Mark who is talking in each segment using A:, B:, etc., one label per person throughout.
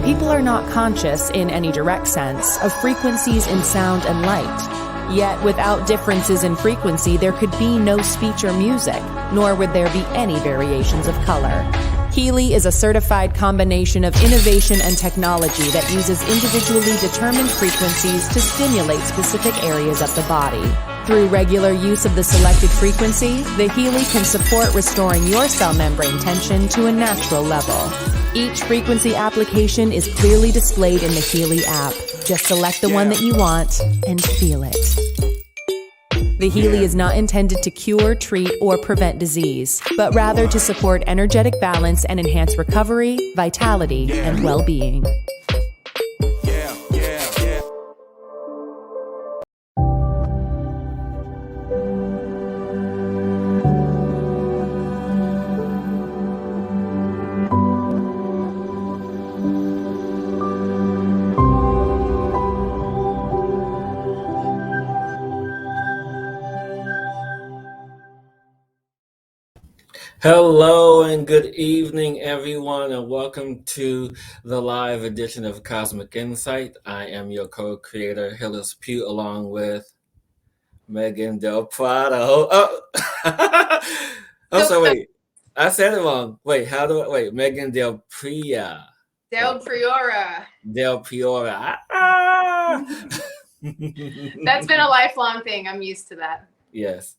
A: People are not conscious, in any direct sense, of frequencies in sound and light. Yet, without differences in frequency, there could be no speech or music, nor would there be any variations of color. Healy is a certified combination of innovation and technology that uses individually determined frequencies to stimulate specific areas of the body. Through regular use of the selected frequency, the Healy can support restoring your cell membrane tension to a natural level. Each frequency application is clearly displayed in the Healy app. Just select the one that you want and feel it. The Healy is not intended to cure, treat, or prevent disease, but rather to support energetic balance and enhance recovery, vitality, and well-being.
B: Hello and good evening, everyone, and welcome to the live edition of Cosmic Insight. I am your co-creator, Hillis Pugh, along with Megan Del Prado. Wait, I said it wrong. Wait, Megan Del Pria.
C: Del Priora.
B: Del Priora.
C: That's been a lifelong thing. I'm used to that.
B: Yes.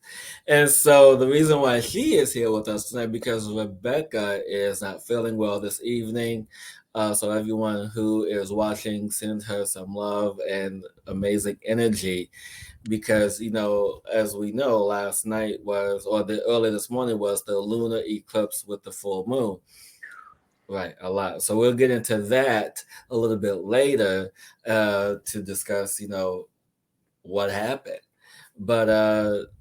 B: And so the reason why she is here with us tonight, because Rebecka is not feeling well this evening. So everyone who is watching, send her some love and amazing energy, because, as we know, last night early this morning was the lunar eclipse with the full moon. Right, a lot. So we'll get into that a little bit later to discuss, what happened. But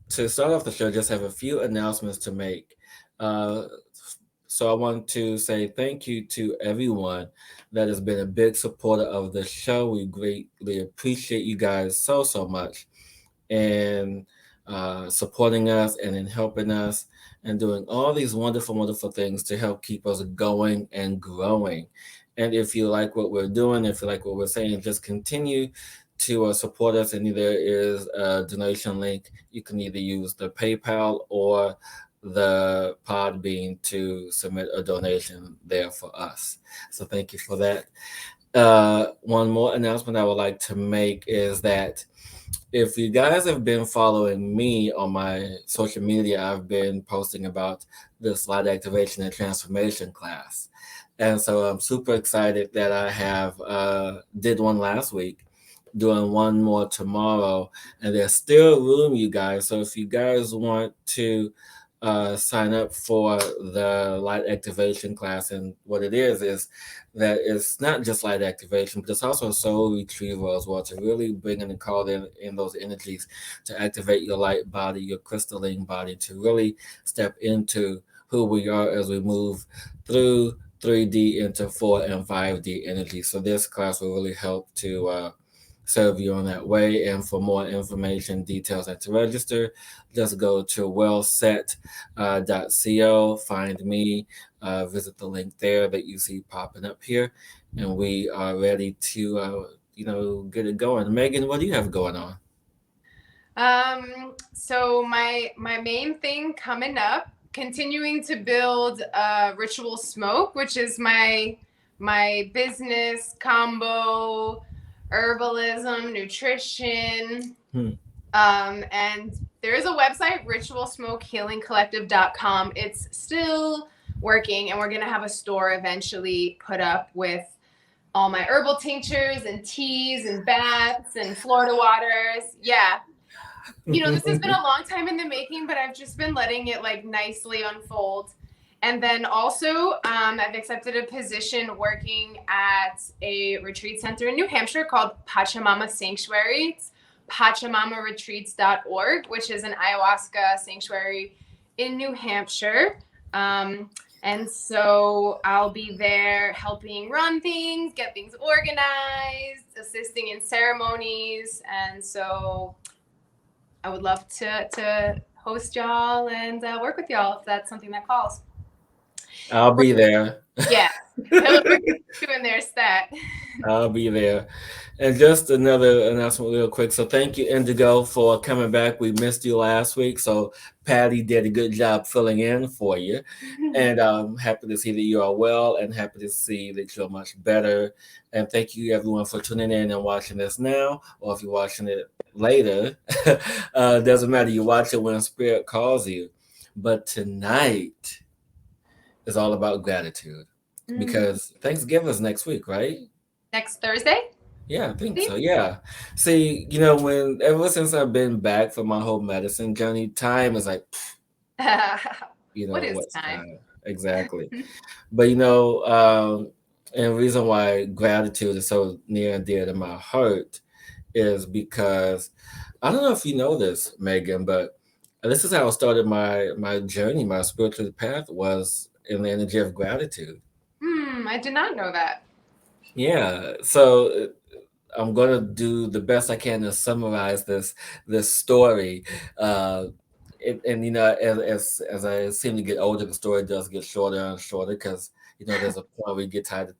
B: to start off the show, just have a few announcements to make. So I want to say thank you to everyone that has been a big supporter of the show. We greatly appreciate you guys so much, and supporting us and in helping us and doing all these wonderful things to help keep us going and growing. And if you like what we're doing, if you like what we're saying, just continue to support us, and there is a donation link. You can either use the PayPal or the Podbean to submit a donation there for us. So thank you for that. One more announcement I would like to make is that if you guys have been following me on my social media, I've been posting about this light activation and transformation class. And so I'm super excited that I have did one last week, doing one more tomorrow, and there's still room, you guys. So if you guys want to sign up for the light activation class, and what it is that it's not just light activation, but it's also soul retrieval as well, to really bring in and call in those energies to activate your light body, your crystalline body, to really step into who we are as we move through 3D into 4 and 5D energy. So this class will really help to serve you on that way. And for more information, details, and to register, just go to wellset.co, find me, visit the link there that you see popping up here, and we are ready to get it going. Megan, what do you have going on?
C: So my main thing coming up, continuing to build Ritual Smoke, which is my business combo, herbalism, nutrition, and there is a website, ritualsmokehealingcollective.com. It's still working, and we're going to have a store eventually put up with all my herbal tinctures and teas and baths and Florida waters. Yeah. This has been a long time in the making, but I've just been letting it nicely unfold. And then also, I've accepted a position working at a retreat center in New Hampshire called Pachamama Sanctuary. It's pachamamaretreats.org, which is an ayahuasca sanctuary in New Hampshire. And so I'll be there helping run things, get things organized, assisting in ceremonies. And so I would love to host y'all and work with y'all if that's something that calls.
B: I'll be there.
C: Yeah. Doing their stat.
B: I'll be there. And just another announcement, real quick. So, thank you, Indigo, for coming back. We missed you last week. So, Patty did a good job filling in for you. And I'm happy to see that you are well and happy to see that you're much better. And thank you, everyone, for tuning in and watching this now, or if you're watching it later. Doesn't matter. You watch it when Spirit calls you. But tonight is all about gratitude because Thanksgiving is next week, right?
C: Next Thursday?
B: Yeah, I think so. Yeah. See, when ever since I've been back from my whole medicine journey, time is like,
C: What is
B: what's
C: time?
B: time? Exactly. But and the reason why gratitude is so near and dear to my heart is because I don't know if you know this, Megan, but this is how I started my journey, my spiritual path was in the energy of gratitude.
C: I did not know that.
B: Yeah. So I'm gonna do the best I can to summarize this story. Uh, and as I seem to get older, the story does get shorter and shorter because there's a point where you get tired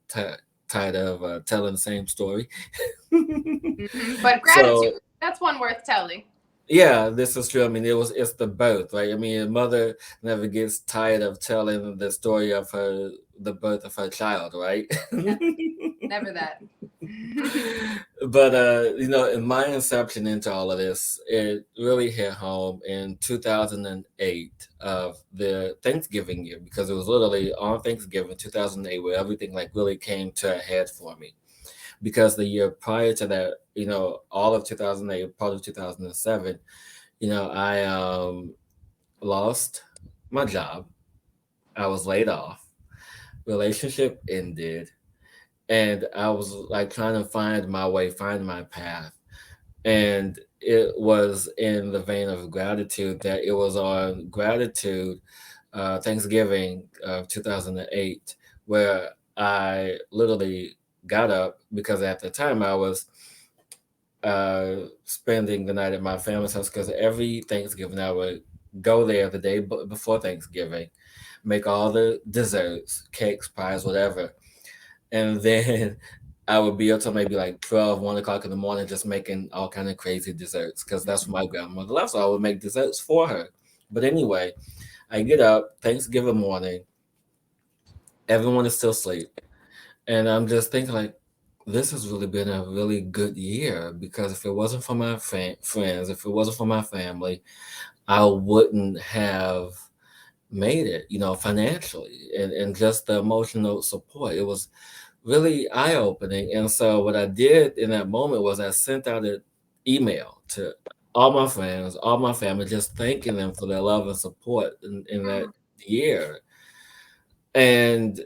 B: of telling the same story.
C: But
B: So
C: gratitude, that's one worth telling.
B: yeah, this is true. I mean, it's the birth, right? I mean, a mother never gets tired of telling the story of the birth of her child, right?
C: Never that.
B: But in my inception into all of this, it really hit home in 2008 of the Thanksgiving year because it was literally on Thanksgiving 2008 where everything like really came to a head for me. Because the year prior to that, all of 2008, part of 2007, I lost my job. I was laid off. Relationship ended, and I was like trying to find my way, find my path. And it was in the vein of gratitude that it was on gratitude, Thanksgiving of 2008, where I literally got up because at the time I was spending the night at my family's house because every Thanksgiving I would go there the day before Thanksgiving, make all the desserts, cakes, pies, whatever. And then I would be up till maybe like 12, 1 o'clock in the morning, just making all kind of crazy desserts because that's what my grandmother left. So I would make desserts for her. But anyway, I get up Thanksgiving morning, everyone is still asleep. And I'm just thinking like, this has really been a really good year because if it wasn't for my friends, if it wasn't for my family, I wouldn't have made it, financially and just the emotional support. It was really eye-opening. And so what I did in that moment was I sent out an email to all my friends, all my family, just thanking them for their love and support in that year. And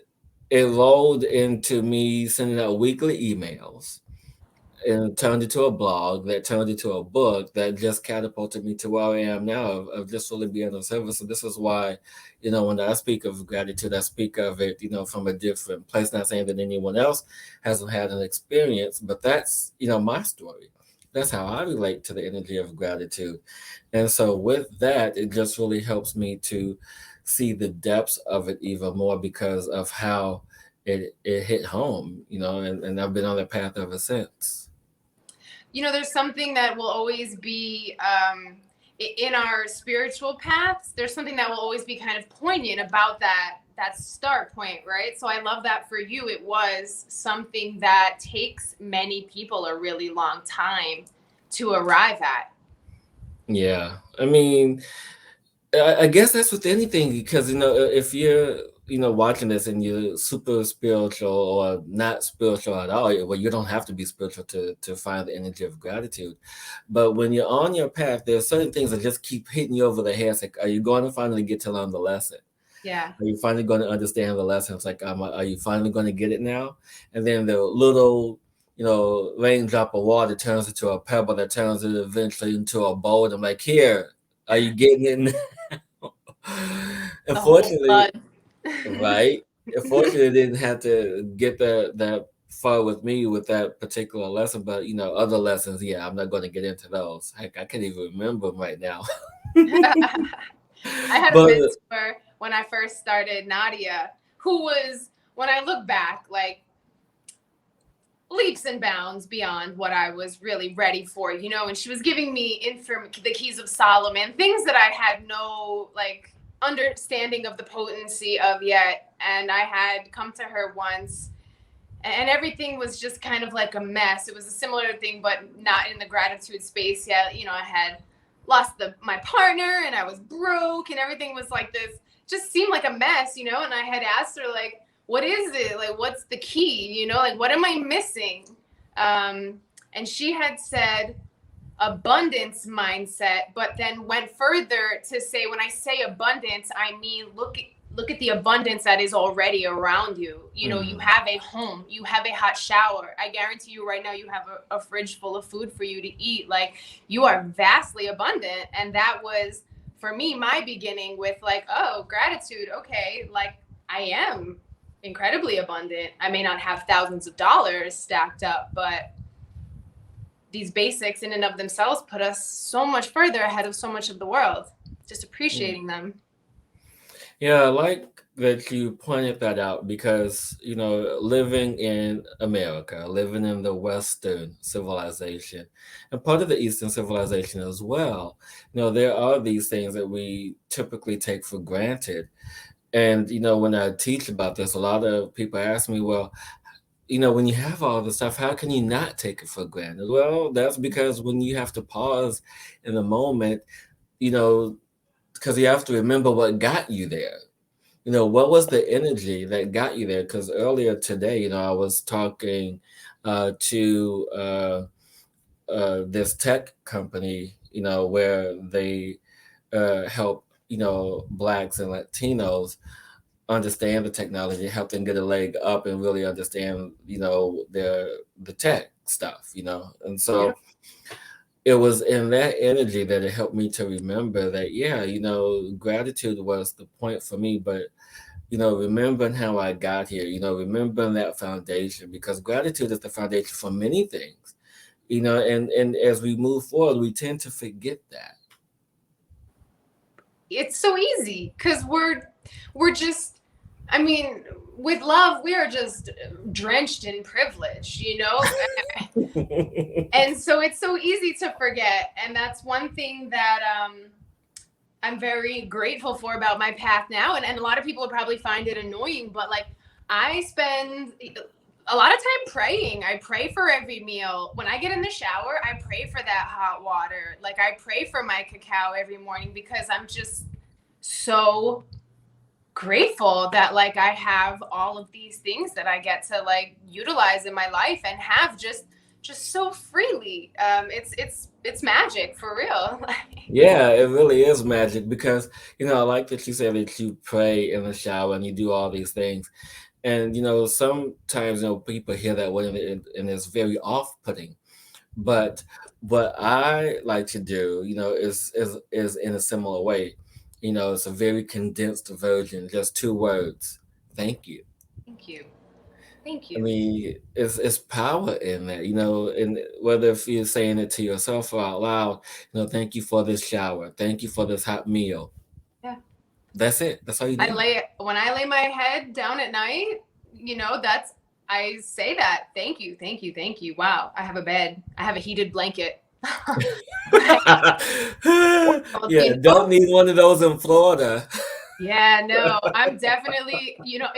B: it rolled into me sending out weekly emails and turned into a blog that turned into a book that just catapulted me to where I am now of just really being of service. So this is why, when I speak of gratitude, I speak of it, from a different place, not saying that anyone else hasn't had an experience, but that's, my story. That's how I relate to the energy of gratitude. And so with that, it just really helps me to see the depths of it even more because of how it hit home, and I've been on that path ever since.
C: There's something that will always be in our spiritual paths. There's something that will always be kind of poignant about that start point, right? So I love that for you. It was something that takes many people a really long time to arrive at.
B: Yeah. I mean, I guess that's with anything because if you're watching this and you're super spiritual or not spiritual at all, well, you don't have to be spiritual to find the energy of gratitude. But when you're on your path, there's certain things that just keep hitting you over the head. It's like, are you going to finally get to learn the lesson?
C: Yeah.
B: Are you finally going to understand the lesson? It's like, are you finally going to get it now? And then the little raindrop of water turns into a pebble that turns it eventually into a bowl. I'm like, here, are you getting it?
C: The whole
B: Unfortunately,
C: flood.
B: right? Unfortunately, I didn't have to get that far with me with that particular lesson, but other lessons, yeah, I'm not going to get into those. Heck, I can't even remember them right now.
C: I had a
B: But
C: mentor when I first started, Nadia, who was, when I look back, like leaps and bounds beyond what I was really ready for, you know. And she was giving me the keys of Solomon, things that I had no like understanding of the potency of yet. And I had come to her once, and everything was just kind of like a mess. It was a similar thing, but not in the gratitude space yet. You know, I had lost my partner, and I was broke, and everything was like this, just seemed like a mess, you know. And I had asked her, like, what is it? Like, what's the key? You know, like, what am I missing? And she had said abundance mindset, but then went further to say, when I say abundance, I mean, look at the abundance that is already around you. You know, you have a home, you have a hot shower. I guarantee you right now, you have a fridge full of food for you to eat. Like, you are vastly abundant. And that was, for me, my beginning with like, oh, gratitude. Okay. Like, I am incredibly abundant. I may not have thousands of dollars stacked up, but these basics in and of themselves put us so much further ahead of so much of the world. Just appreciating them.
B: Yeah, I like that you pointed that out because, you know, living in America, living in the Western civilization, and part of the Eastern civilization as well, you know, there are these things that we typically take for granted. And, you know, when I teach about this, a lot of people ask me, well, you know, when you have all this stuff, how can you not take it for granted? Well, that's because when you have to pause in the moment, you know, because you have to remember what got you there. You know, what was the energy that got you there? Because earlier today, you know, I was talking to this tech company, you know, where they help, you know, Blacks and Latinos understand the technology, help them get a leg up and really understand, you know, the tech stuff, you know. And so it was in that energy that it helped me to remember that, yeah, you know, gratitude was the point for me, but, you know, remembering how I got here, you know, remembering that foundation, because gratitude is the foundation for many things, you know, and as we move forward, we tend to forget that.
C: It's so easy because we're just, I mean, with love, we are just drenched in privilege, you know? And so it's so easy to forget. And that's one thing that I'm very grateful for about my path now. And a lot of people would probably find it annoying, but like, I spend a lot of time praying. I pray for every meal. When I get in the shower, I pray for that hot water. Like, I pray for my cacao every morning because I'm just so grateful that like I have all of these things that I get to like utilize in my life and have just so freely. It's magic for real.
B: Yeah, it really is magic because, you know, I like that you said that you pray in the shower and you do all these things. And, you know, sometimes, you know, people hear that word and it's very off-putting. But what I like to do, you know, is in a similar way. You know, it's a very condensed version, just two words. Thank you.
C: Thank you. Thank
B: I
C: you.
B: mean, it's power in that, you know, and whether if you're saying it to yourself or out loud, you know, thank you for this shower, thank you for this hot meal.
C: Yeah.
B: That's it. That's all you need.
C: When I lay my head down at night, you know, I say that. Thank you, thank you, thank you. Wow, I have a bed. I have a heated blanket.
B: Yeah, don't need one of those in Florida.
C: Yeah, no, I'm definitely, you know,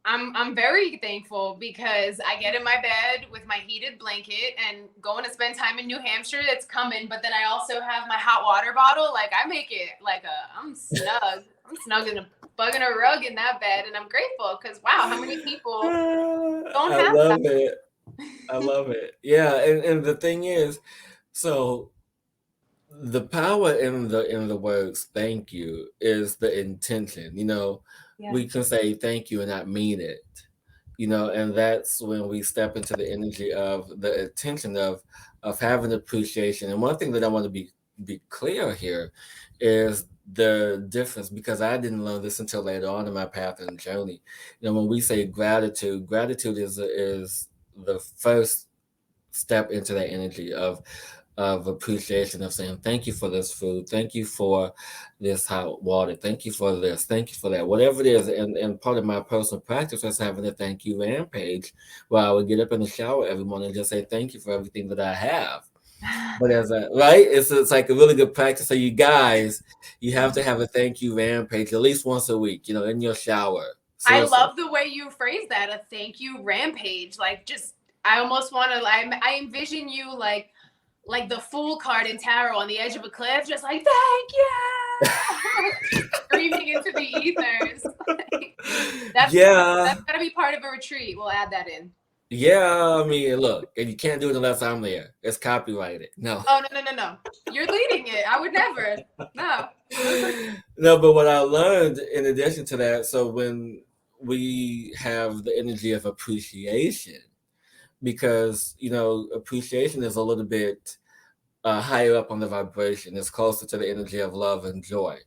C: I'm very thankful because I get in my bed with my heated blanket and going to spend time in New Hampshire. That's coming, but then I also have my hot water bottle. Like, I make it like I'm snug. I'm snug in a bug in a rug in that bed, and I'm grateful because wow, how many people don't have
B: love
C: that?
B: it. I love it. Yeah, and the thing is, so the power in the words thank you is the intention. You know,
C: Yeah.
B: we can say thank you and not mean it. You know, and that's when we step into the energy of the intention of having appreciation. And one thing that I want to be clear here is the difference, because I didn't learn this until later on in my path and journey. You know, when we say gratitude, gratitude is the first step into that energy of of appreciation, of saying thank you for this food, thank you for this hot water, thank you for this, thank you for that, whatever it is. And part of my personal practice was having a thank you rampage where I would get up in the shower every morning and just say thank you for everything that I have. But right, it's like a really good practice. So you guys, you have to have a thank you rampage at least once a week, in your shower.
C: I
B: Seriously.
C: love the way you phrase that, a thank you rampage. Like, just, I almost want to, I envision you like the fool card in tarot on the edge of a cliff, just like, thank you, screaming into the ethers. That's gotta be part of a retreat. We'll add that in.
B: Yeah, I mean, look, and you can't do it unless I'm there. It's copyrighted. No.
C: Oh, no. You're leading it. I would never. No.
B: No, but what I learned in addition to that, so when we have the energy of appreciation, because, appreciation is a little bit higher up on the vibration. It's closer to the energy of love and joy.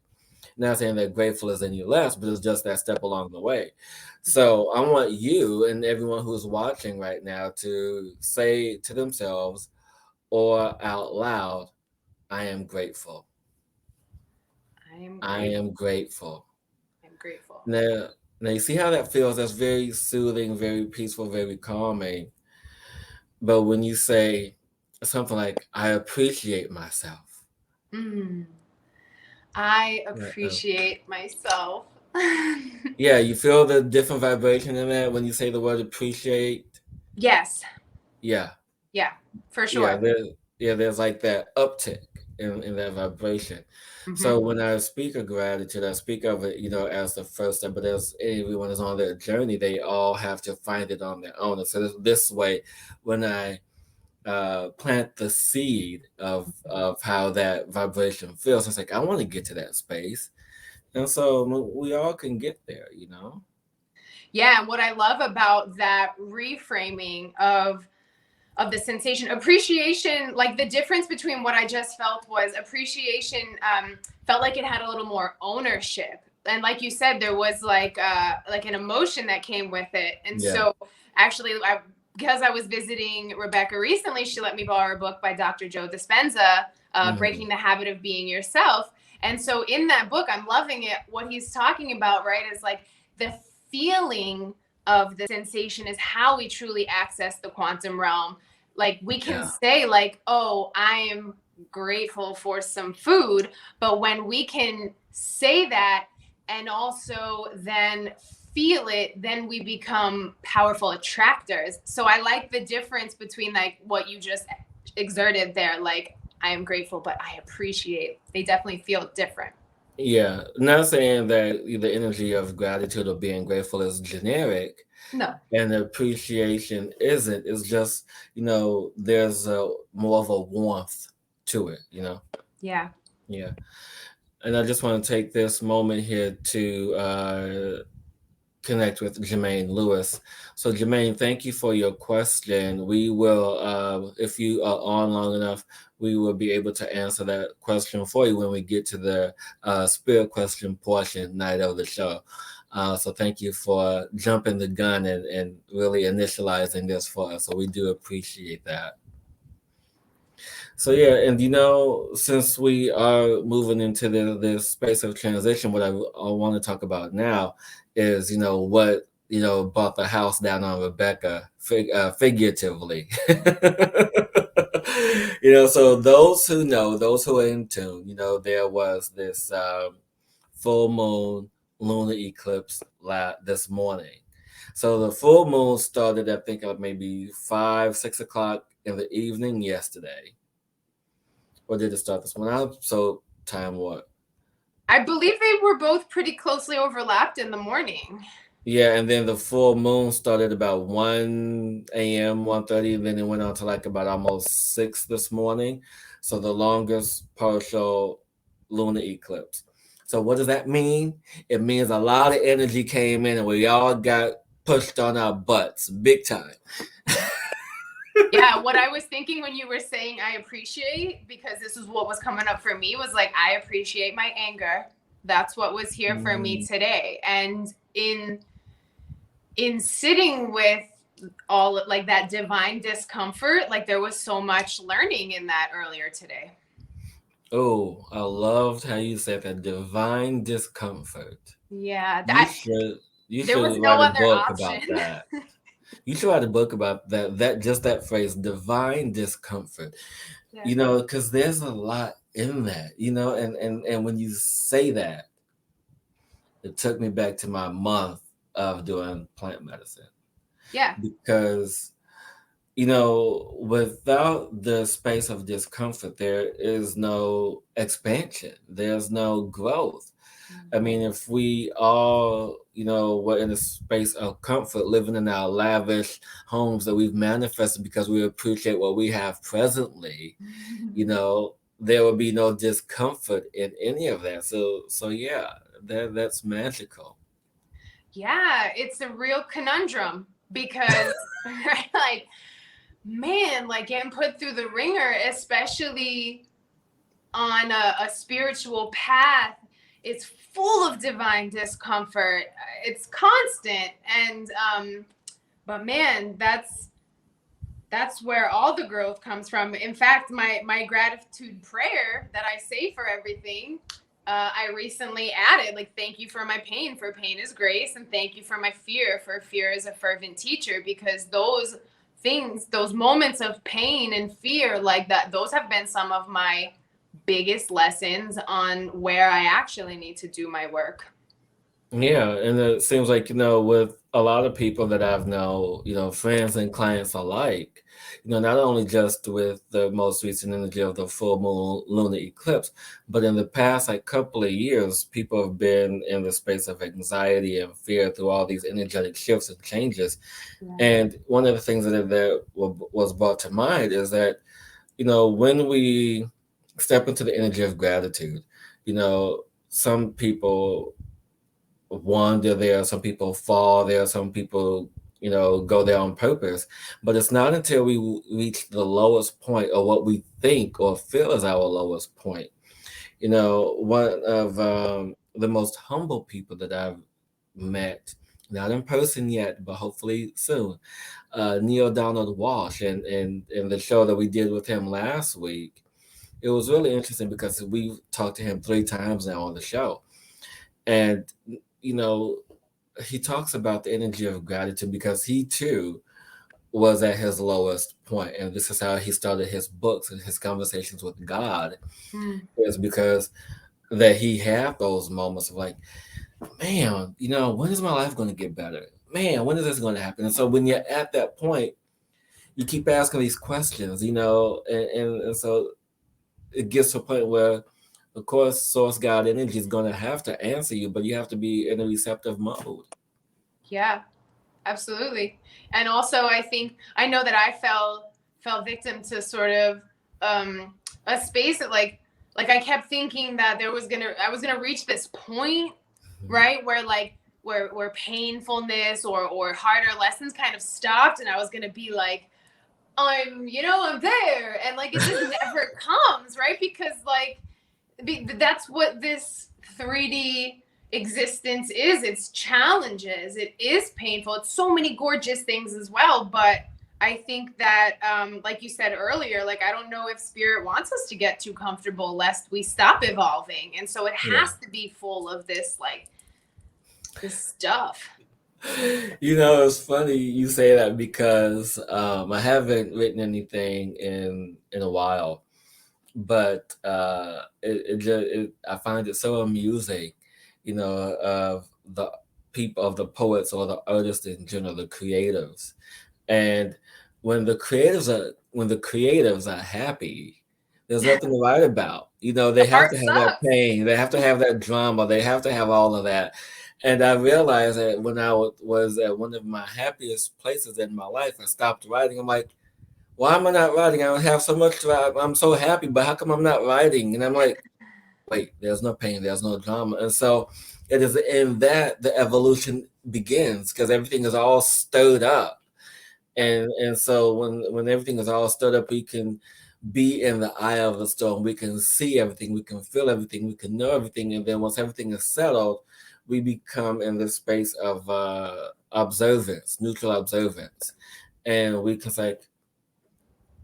B: Not saying that grateful is any less, but it's just that step along the way. So I want you and everyone who's watching right now to say to themselves or out loud, I am grateful. I am grateful.
C: I'm grateful.
B: Now you see how that feels? That's very soothing, very peaceful, very calming. But when you say something like, I appreciate myself.
C: I appreciate myself.
B: Yeah, you feel the different vibration in that when you say the word appreciate?
C: Yes.
B: Yeah.
C: Yeah, for sure.
B: There's like that uptick in that vibration. Mm-hmm. So when I speak of gratitude, I speak of it, as the first step, but as everyone is on their journey, they all have to find it on their own. And so this way, when I plant the seed of how that vibration feels, it's like, I want to get to that space. And so we all can get there,
C: Yeah, and what I love about that reframing of the sensation, appreciation, like the difference between what I just felt was appreciation felt like it had a little more ownership. And like you said, there was like an emotion that came with it. And so actually, because I was visiting Rebecka recently, she let me borrow a book by Dr. Joe Dispenza, Breaking the Habit of Being Yourself. And so in that book, I'm loving it. What he's talking about, right, is like the feeling of the sensation is how we truly access the quantum realm. Like we can say like, oh, I am grateful for some food. But when we can say that and also then feel it, then we become powerful attractors. So I like the difference between like what you just exerted there, like I am grateful, but I appreciate. They definitely feel different.
B: Yeah, not saying that the energy of gratitude or being grateful is generic.
C: No.
B: And appreciation isn't. It's just, there's more of a warmth to it,
C: Yeah.
B: Yeah. And I just want to take this moment here to connect with Jermaine Lewis. So Jermaine, thank you for your question. We will, if you are on long enough, we will be able to answer that question for you when we get to the spirit question portion night of the show. So thank you for jumping the gun and really initializing this for us. So we do appreciate that. So yeah, and since we are moving into this space of transition, what I want to talk about now is, what, brought the house down on Rebecka, figuratively. So those who know, those who are in tune, there was this full moon lunar eclipse this morning. So the full moon started, I think, maybe 5-6 o'clock in the evening yesterday. Or did it start this morning? So time what?
C: I believe they were both pretty closely overlapped in the morning.
B: Yeah, and then the full moon started about 1 a.m., 1:30, and then it went on to like about almost 6 this morning. So the longest partial lunar eclipse. So what does that mean? It means a lot of energy came in and we all got pushed on our butts big time.
C: Yeah, what I was thinking when you were saying I appreciate, because this is what was coming up for me, was like, I appreciate my anger. That's what was here for me today. And in sitting with all like that divine discomfort. Like there was so much learning in that earlier today.
B: Oh, I loved how you said that divine discomfort.
C: Yeah,
B: You should you
C: there was
B: should
C: no
B: write a
C: other
B: book
C: option.
B: about that. You should write a book about that just that phrase, divine discomfort.
C: Yeah.
B: You know, because there's a lot in that, you know, and when you say that, it took me back to my month of doing plant medicine.
C: Yeah.
B: Because, you know, without the space of discomfort, there is no expansion, there's no growth. I mean, if we all, you know, were in a space of comfort, living in our lavish homes that we've manifested because we appreciate what we have presently, you know, there would be no discomfort in any of that. So yeah, that's magical.
C: Yeah, it's a real conundrum because like, man, like getting put through the ringer, especially on a spiritual path, it's full of divine discomfort. It's constant. And but man, that's where all the growth comes from. In fact, my gratitude prayer that I say for everything, I recently added, like, thank you for my pain, for pain is grace, and thank you for my fear, for fear is a fervent teacher, because those things, those moments of pain and fear, like that, those have been some of my biggest lessons on where I actually need to do my work.
B: Yeah, and it seems like, you know, with a lot of people that I've known, you know, friends and clients alike, you know, not only just with the most recent energy of the full moon lunar eclipse, but in the past like couple of years, people have been in the space of anxiety and fear through all these energetic shifts and changes.
C: Yeah.
B: And one of the things was brought to mind is that, you know, when we step into the energy of gratitude, you know, some people wander there, some people fall there, some people, you know, go there on purpose. But it's not until we reach the lowest point or what we think or feel is our lowest point. You know, one of the most humble people that I've met, not in person yet, but hopefully soon, Neil Donald Walsh, and the show that we did with him last week, it was really interesting because we talked to him 3 times now on the show. And, you know, he talks about the energy of gratitude because he too was at his lowest point. And this is how he started his books and his conversations with God,
C: Mm.
B: is because that he had those moments of like, man, you know, when is my life going to get better? Man, when is this going to happen? And so when you're at that point, you keep asking these questions, you know, and so it gets to a point where, of course, source God energy is going to have to answer you, but you have to be in a receptive mode.
C: Yeah, absolutely. And also I think I know that I fell victim to sort of a space that like I kept thinking that I was gonna reach this point, right, where like where painfulness or harder lessons kind of stopped, and I was gonna be like, I'm there, and like it just never comes, right? Because like that's what this 3D existence is. It's challenges, it is painful, it's so many gorgeous things as well. But I think that like you said earlier, like I don't know if spirit wants us to get too comfortable lest we stop evolving, and so it has to be full of this like this stuff.
B: You know, it's funny you say that because I haven't written anything in a while, but I find it so amusing, you know, of the people, of the poets or the artists in general, the creatives, and when the creatives are happy, there's nothing to write about. You know,
C: The
B: they have
C: art
B: to have that
C: sucks.
B: pain, they have to have that drama, they have to have all of that. And I realized that when I was at one of my happiest places in my life, I stopped writing. I'm like, why am I not writing? I don't have so much to write. I'm so happy, but how come I'm not writing? And I'm like, wait, there's no pain, there's no drama. And so it is in that the evolution begins, because everything is all stirred up. And so when everything is all stirred up, we can be in the eye of the storm. We can see everything, we can feel everything, we can know everything. And then once everything is settled, we become in this space of observance, neutral observance. And we can say,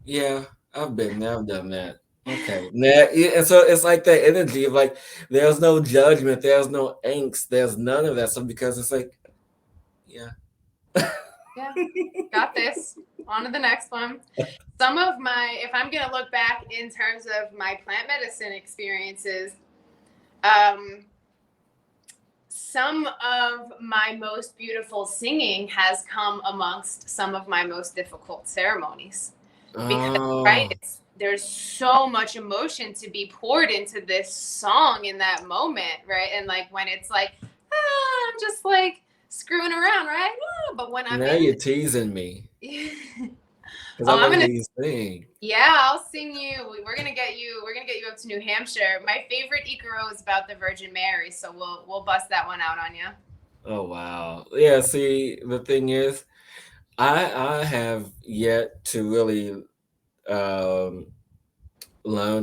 B: yeah, I've been there, I've done that. Okay. Now, and so it's like that energy of like, there's no judgment, there's no angst, there's none of that. So because it's like, yeah.
C: Yeah, got this. On to the next one. Some of my, if I'm going to look back in terms of my plant medicine experiences, some of my most beautiful singing has come amongst some of my most difficult ceremonies. Because, right, there's so much emotion to be poured into this song in that moment, right? And like when it's like, I'm just like screwing around, right? But when I'm
B: now you're teasing me. Because I want to sing.
C: Yeah, I'll sing you. We're gonna get you up to New Hampshire. My favorite Icaro is about the Virgin Mary, so we'll bust that one out on you.
B: Oh wow. Yeah, see, the thing is, I have yet to really learn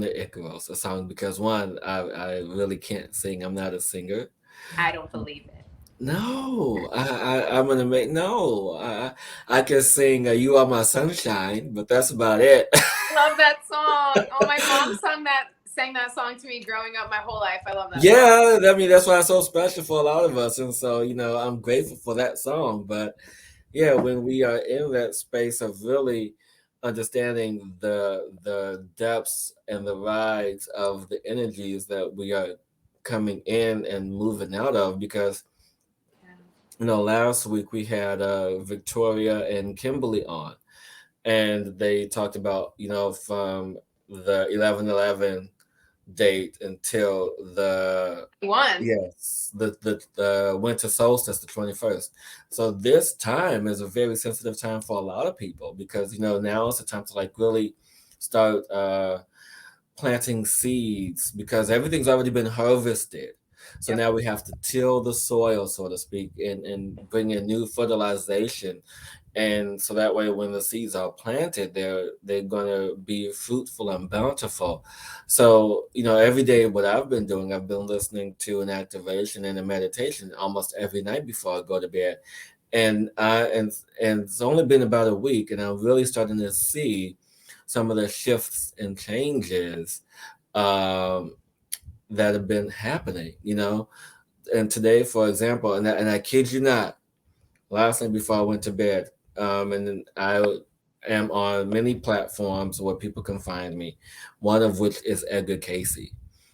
B: the Icaros, a song, because one, I really can't sing. I'm not a singer.
C: I don't believe it.
B: No, I'm gonna make no. I can sing "You Are My Sunshine," but that's about it.
C: Love that song. Oh, my mom sang that song to me growing up my whole life. I love that
B: Yeah, song. I mean, that's why it's so special for a lot of us, and so I'm grateful for that song. But yeah, when we are in that space of really understanding the depths and the rides of the energies that we are coming in and moving out of, because last week we had Victoria and Kimberly on, and they talked about from the 11/11 date until the winter solstice, the 21st. So this time is a very sensitive time for a lot of people, because now it's the time to like really start planting seeds, because everything's already been harvested. So now we have to till the soil, so to speak, and bring in new fertilization. And so that way, when the seeds are planted, they're going to be fruitful and bountiful. So, every day, what I've been doing, I've been listening to an activation and a meditation almost every night before I go to bed. And it's only been about a week, and I'm really starting to see some of the shifts and changes that have been happening, And today, for example, and I kid you not, last night before I went to bed, and then I am on many platforms where people can find me, one of which is Edgar Casey,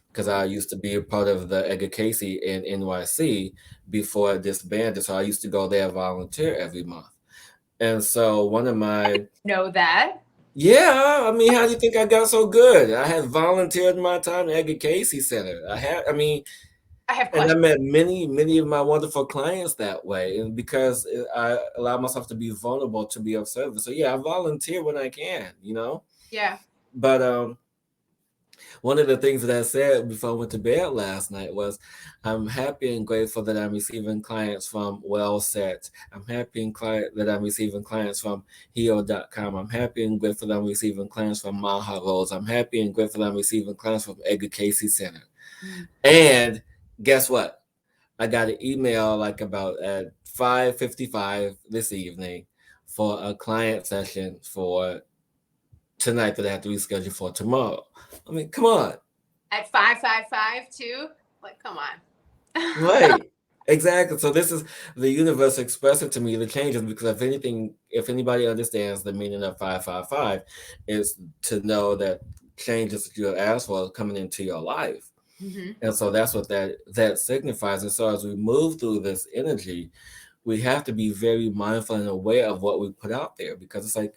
B: because I used to be a part of the Edgar Casey in NYC before I disbanded. So I used to go there volunteer every month. And so one of my...
C: know that.
B: Yeah, I mean, how do you think I got so good? I had volunteered my time at Edgar Casey Center. I have
C: questions.
B: And I met many of my wonderful clients that way, and because I allow myself to be vulnerable, to be of service. So yeah, I volunteer when I can,
C: Yeah.
B: But one of the things that I said before I went to bed last night was, I'm happy and grateful that I'm receiving clients from Well Set. I'm happy and that I'm receiving clients from Heal.com. I'm happy and grateful that I'm receiving clients from Maha Rose. I'm happy and grateful that I'm receiving clients from Edgar Casey Center. And guess what? I got an email like about at 5:55 this evening for a client session for tonight that I have to reschedule for tomorrow. I mean, come on.
C: At 5:55 too? Like, come on.
B: Right. Exactly. So this is the universe expressing to me the changes, because if anybody understands the meaning of 555, is to know that changes that you have asked for are coming into your life.
C: Mm-hmm.
B: And so that's what that signifies. And so as we move through this energy, we have to be very mindful and aware of what we put out there, because it's like,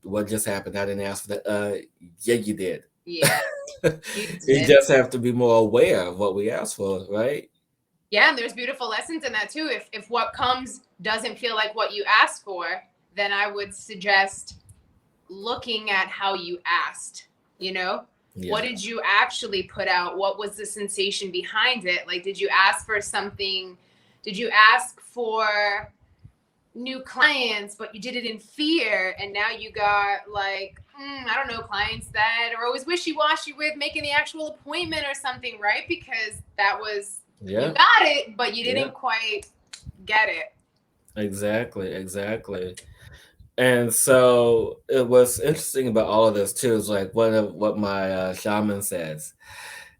B: what just happened? I didn't ask for that. Yeah, you did.
C: Yeah.
B: You just have to be more aware of what we ask for, right?
C: Yeah, and there's beautiful lessons in that too. If what comes doesn't feel like what you asked for, then I would suggest looking at how you asked, Yeah. What did you actually put out? What was the sensation behind it? Like, did you ask for something? Did you ask for new clients, but you did it in fear, and now you got like, I don't know, clients that are always wishy-washy with making the actual appointment or something, right? Because that was, you got it, but you didn't quite get it.
B: Exactly. And so what's interesting about all of this too is like what my shaman says.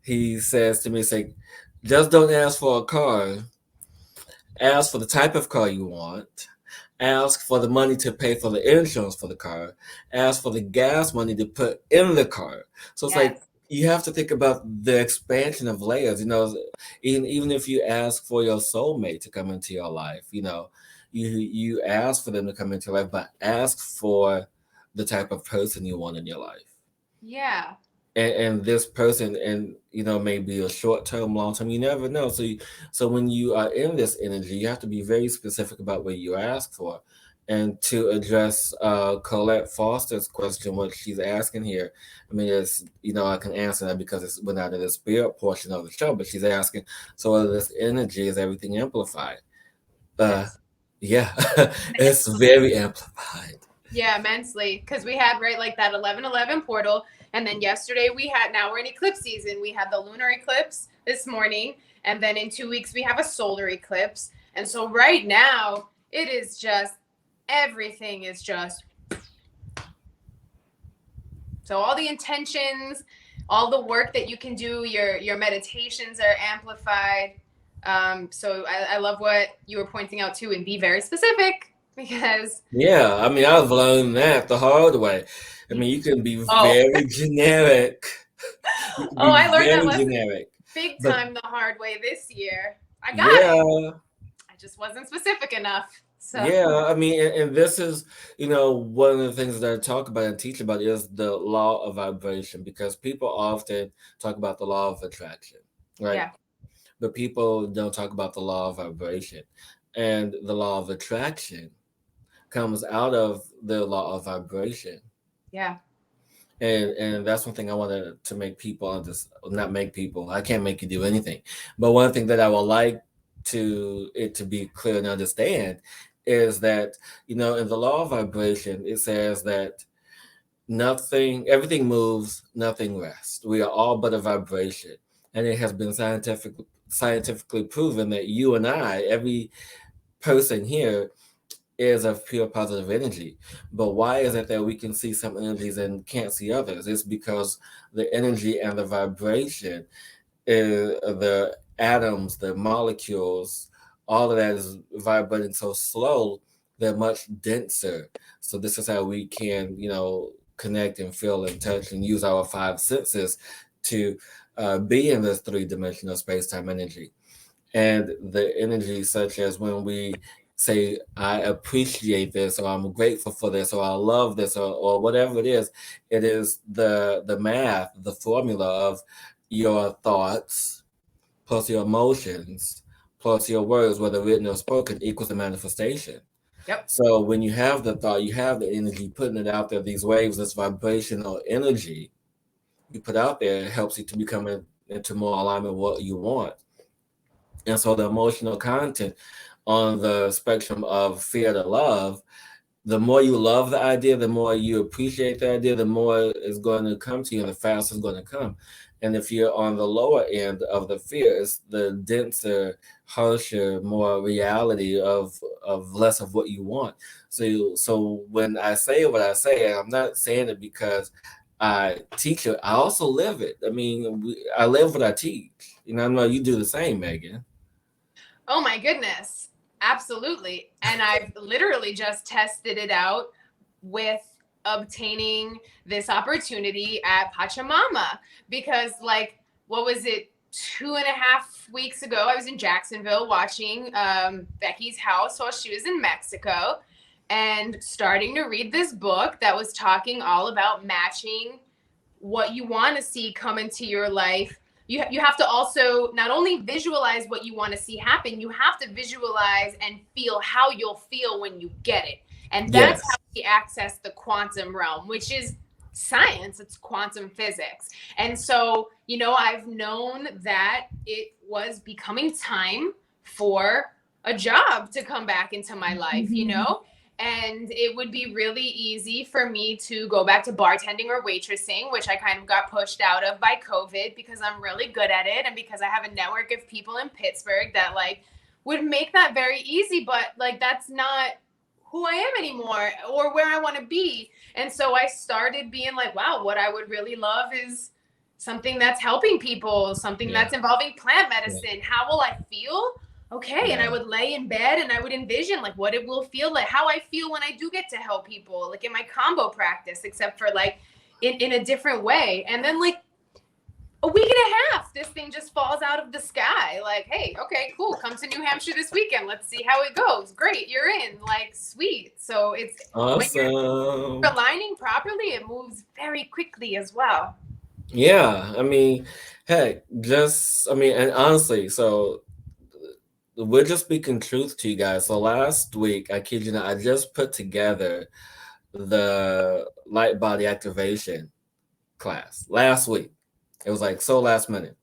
B: He says to me, "It's like, just don't ask for a car. Ask for the type of car you want. Ask for the money to pay for the insurance for the car. Ask for the gas money to put in the car." So it's like
C: Yes.
B: you have to think about the expansion of layers. Even if you ask for your soulmate to come into your life, you ask for them to come into your life, but ask for the type of person you want in your life.
C: Yeah.
B: And this person, and maybe a short term, long term, you never know. So when you are in this energy, you have to be very specific about what you ask for. And to address Colette Foster's question, what she's asking here, I mean, it's, I can answer that because it's went out of the spirit portion of the show, but she's asking, so whether this energy is everything amplified. uh
C: Yes.
B: yeah. It's very amplified.
C: Yeah, immensely. Because we had, right, like that 11/11 portal. And then yesterday now we're in eclipse season. We had the lunar eclipse this morning. And then in 2 weeks, we have a solar eclipse. And so right now, it is just, everything is just, so all the intentions, all the work that you can do, your meditations are amplified. So I love what you were pointing out too, and be very specific because,
B: Yeah, I mean, I've learned that the hard way. I mean, you can be
C: oh,
B: very generic. You can
C: oh,
B: be
C: I learned that
B: very
C: lesson
B: generic.
C: big
B: But
C: time the hard way this year. I got it.
B: yeah,
C: I just wasn't specific enough. So,
B: yeah, I mean, and this is, one of the things that I talk about and teach about is the law of vibration, because people often talk about the law of attraction, right?
C: yeah,
B: But people don't talk about the law of vibration. And the law of attraction comes out of the law of vibration.
C: yeah.
B: And that's one thing I wanted to make people not make people. I can't make you do anything. But one thing that I would like to be clear and understand is that, in the law of vibration, it says that everything moves, nothing rests. We are all but a vibration. And it has been scientifically proven that you and I, every person here, is of pure positive energy. But why is it that we can see some energies and can't see others? It's because the energy and the vibration, the atoms, the molecules, all of that is vibrating so slow, they're much denser. So this is how we can, connect and feel and touch and use our five senses to be in this three-dimensional space-time energy. And the energy, such as when we say, I appreciate this, or I'm grateful for this, or I love this, or whatever it is the math, the formula of your thoughts plus your emotions plus your words, whether written or spoken, equals the manifestation.
C: Yep.
B: So when you have the thought, you have the energy, putting it out there, these waves, this vibrational energy you put out there, it helps you to become into more alignment with what you want. And so the emotional content on the spectrum of fear to love, the more you love the idea, the more you appreciate the idea, the more it's going to come to you and the faster it's going to come. And if you're on the lower end of the fear, it's the denser, harsher, more reality of less of what you want. So when I say what I say, I'm not saying it because I teach it. I also live it. I mean, I live what I teach. I know you do the same, Megan.
C: Oh my goodness. Absolutely. And I've literally just tested it out with obtaining this opportunity at Pachamama because, like, what was it, 2.5 weeks ago, I was in Jacksonville watching Becky's house while she was in Mexico and starting to read this book that was talking all about matching what you want to see come into your life. You have to also not only visualize what you want to see happen, you have to visualize and feel how you'll feel when you get it. And that's how
B: Yes.
C: we access the quantum realm, which is science. It's quantum physics. And so, I've known that it was becoming time for a job to come back into my life. And it would be really easy for me to go back to bartending or waitressing, which I kind of got pushed out of by COVID because I'm really good at it and because I have a network of people in Pittsburgh that, like, would make that very easy, but like that's not who I am anymore or where I want to be. And so I started being like, wow, what I would really love is something that's helping people, something
B: Yeah.
C: that's involving plant medicine.
B: Yeah.
C: How will I feel? Okay. And I
B: Yeah.
C: would lay in bed and I would envision like what it will feel like, how I feel when I do get to help people, like in my combo practice, except for like in a different way. And then like a week and a half, this thing just falls out of the sky. Like, hey, okay, cool. Come to New Hampshire this weekend. Let's see how it goes. Great, you're in. Like, sweet. So it's when you're
B: Awesome.
C: aligning properly, it moves very quickly as well.
B: Yeah. I mean, heck, and honestly, so we're just speaking truth to you guys. So last week, I kid you not, I just put together the light body activation class last week. It was like so last minute.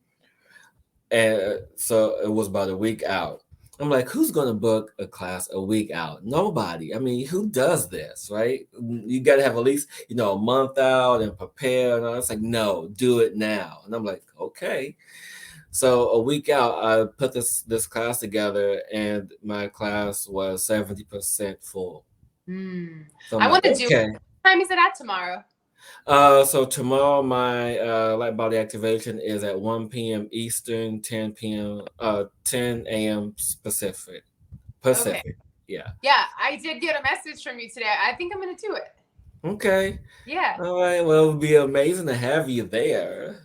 B: And so it was about a week out. I'm like, who's going to book a class a week out? Nobody. I mean, who does this, right? You got to have at least, a month out and prepare. And it's like, no, do it now. And I'm like, okay. So a week out, I put this class together, and my class was 70% full. So I'm
C: I
B: like,
C: want to do.
B: okay.
C: What time is it at tomorrow?
B: So tomorrow my light body activation is at 1 p.m. Eastern, 10 p.m. 10 a.m. Pacific.
C: Okay.
B: Yeah.
C: Yeah, I did get a message from you today. I think I'm gonna do it.
B: Okay.
C: Yeah.
B: All right. Well, it would be amazing to have you there.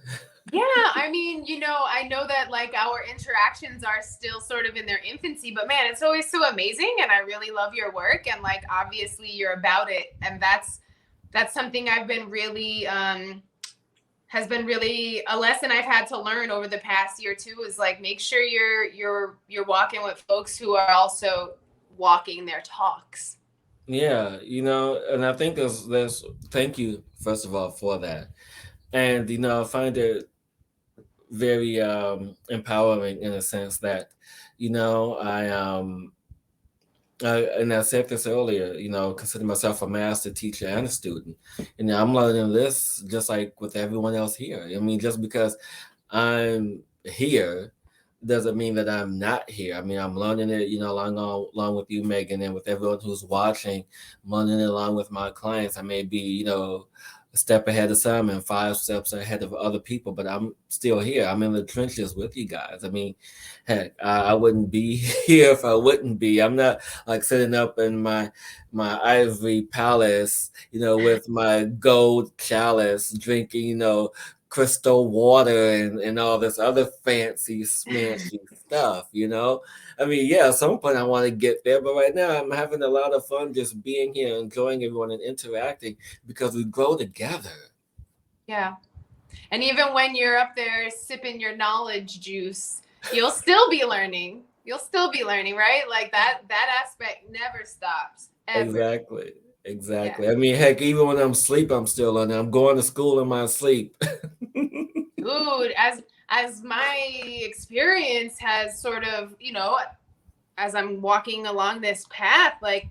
C: Yeah, I mean, I know that like our interactions are still sort of in their infancy, but man, it's always so amazing and I really love your work and like obviously you're about it and that's something I've been really has been really a lesson I've had to learn over the past year too is like make sure you're walking with folks who are also walking their talks.
B: Yeah, and I think there's thank you first of all for that. And I find it very empowering in a sense that and I said this earlier, consider myself a master teacher and a student. I'm learning this just like with everyone else here. I mean, just because I'm here doesn't mean that I'm not here. I mean, I'm learning it, along with you, Megan, and with everyone who's watching. I'm learning it along with my clients. I may be, a step ahead of some and 5 steps ahead of other people, but I'm still here. I'm in the trenches with you guys. I mean, heck, I wouldn't be here if I wouldn't be. I'm not like sitting up in my ivory palace, with my gold chalice, drinking, crystal water and all this other fancy smashy stuff. I mean, yeah, at some point I want to get there, but right now I'm having a lot of fun just being here, enjoying everyone and interacting because we grow together.
C: Yeah. And even when you're up there sipping your knowledge juice, you'll still be learning. Right? Like that aspect never stops. Ever.
B: Exactly.
C: Yeah.
B: I mean, heck, even when I'm asleep, I'm still learning. I'm going to school in my sleep.
C: Dude, as my experience has sort of, as I'm walking along this path, like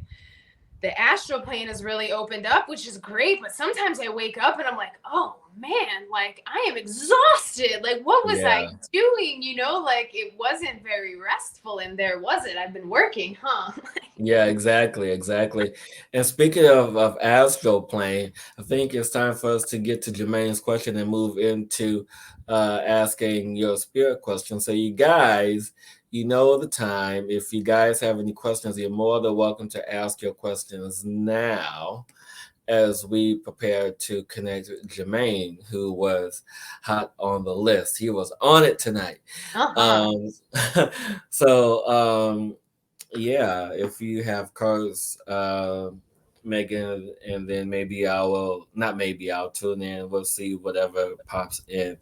C: the astral plane has really opened up, which is great. But sometimes I wake up and I'm like, oh man, like I am exhausted. Like, what was I doing? Like it wasn't very restful in there, was it? I've been working, huh?
B: Yeah, exactly. And speaking of astral plane, I think it's time for us to get to Jermaine's question and move into asking your spirit question. So you guys, the time. If you guys have any questions, you're more than welcome to ask your questions now as we prepare to connect with Jermaine, who was hot on the list. He was on it tonight. So yeah, if you have cards, Megan, and then maybe I'll tune in. We'll see whatever pops in.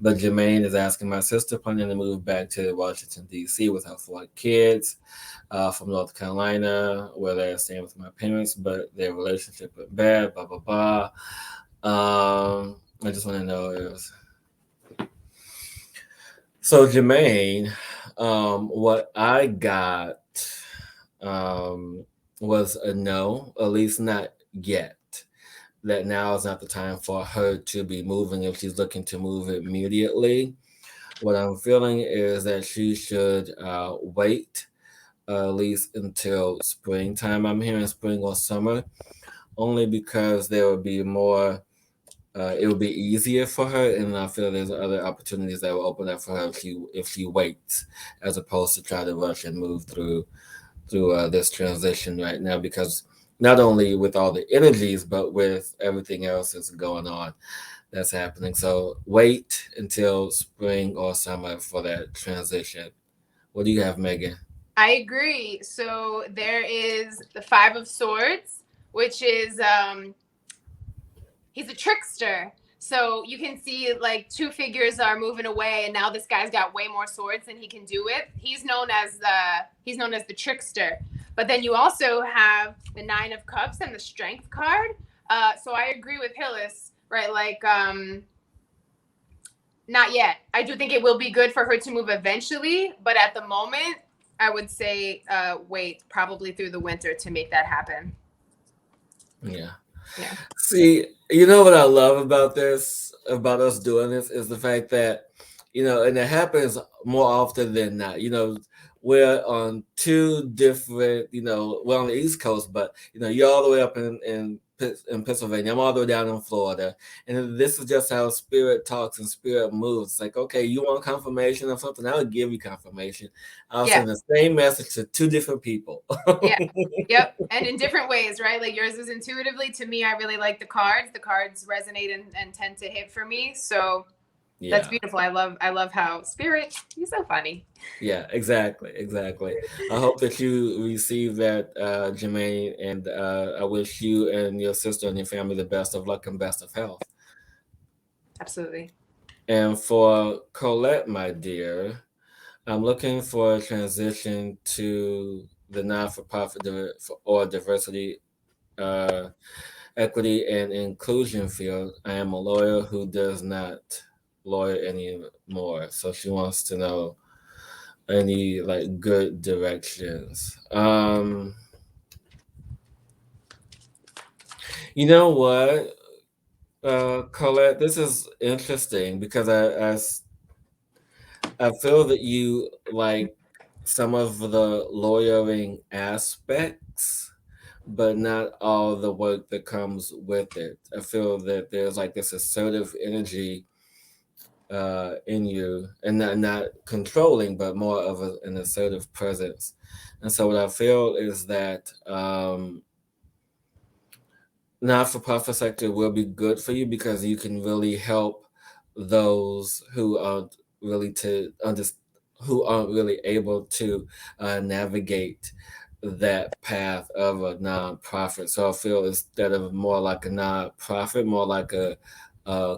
B: But Jermaine is asking, my sister planning to move back to Washington, D.C. with her 4 kids from North Carolina, where they're staying with my parents, but their relationship is bad, blah, blah, blah. I just want to know if... So Jermaine, what I got was a no, at least not yet. That now is not the time for her to be moving if she's looking to move immediately. What I'm feeling is that she should wait at least until springtime. I'm hearing spring or summer, only because there will be more. It will be easier for her, and I feel there's other opportunities that will open up for her if she waits, as opposed to try to rush and move through this transition right now. Because not only with all the energies, but with everything else that's going on that's happening. So wait until spring or summer for that transition. What do you have, Megan?
C: I agree. So there is the Five of Swords, which is he's a trickster. So you can see like two figures are moving away, and now this guy's got way more swords than he can do with. He's known as the trickster. But then you also have the Nine of Cups and the Strength card. So I agree with Hillis, right? Like not yet. I do think it will be good for her to move eventually, but at the moment, I would say wait probably through the winter to make that happen.
B: Yeah.
C: Yeah.
B: See, you know what I love about this, about us doing this, is the fact that, and it happens more often than not. We're on two different, we're on the East Coast, but, you're all the way up in Pennsylvania. I'm all the way down in Florida. And this is just how spirit talks and spirit moves. It's like, okay, you want confirmation of something? I'll give you confirmation. I'll send the same message to two different people.
C: Yeah. Yep. And in different ways, right? Like yours is intuitively. To me, I really like the cards. The cards resonate and tend to hit for me. So that's beautiful. I love how spirit, you're so funny.
B: Yeah, exactly. I hope that you receive that, Jermaine, and I wish you and your sister and your family the best of luck and best of health.
C: Absolutely.
B: And for Colette, my dear, I'm looking for a transition to the non-for-profit or diversity, equity, and inclusion field. I am a lawyer who does not lawyer anymore, so she wants to know any like good directions. You know what, Colette, this is interesting because I feel that you like some of the lawyering aspects, but not all the work that comes with it. I feel that there's like this assertive energy in you, and not controlling, but more of an assertive presence. And so what I feel is that not-for-profit sector will be good for you because you can really help those who aren't really able to navigate that path of a nonprofit. So I feel instead of more like a nonprofit, more like a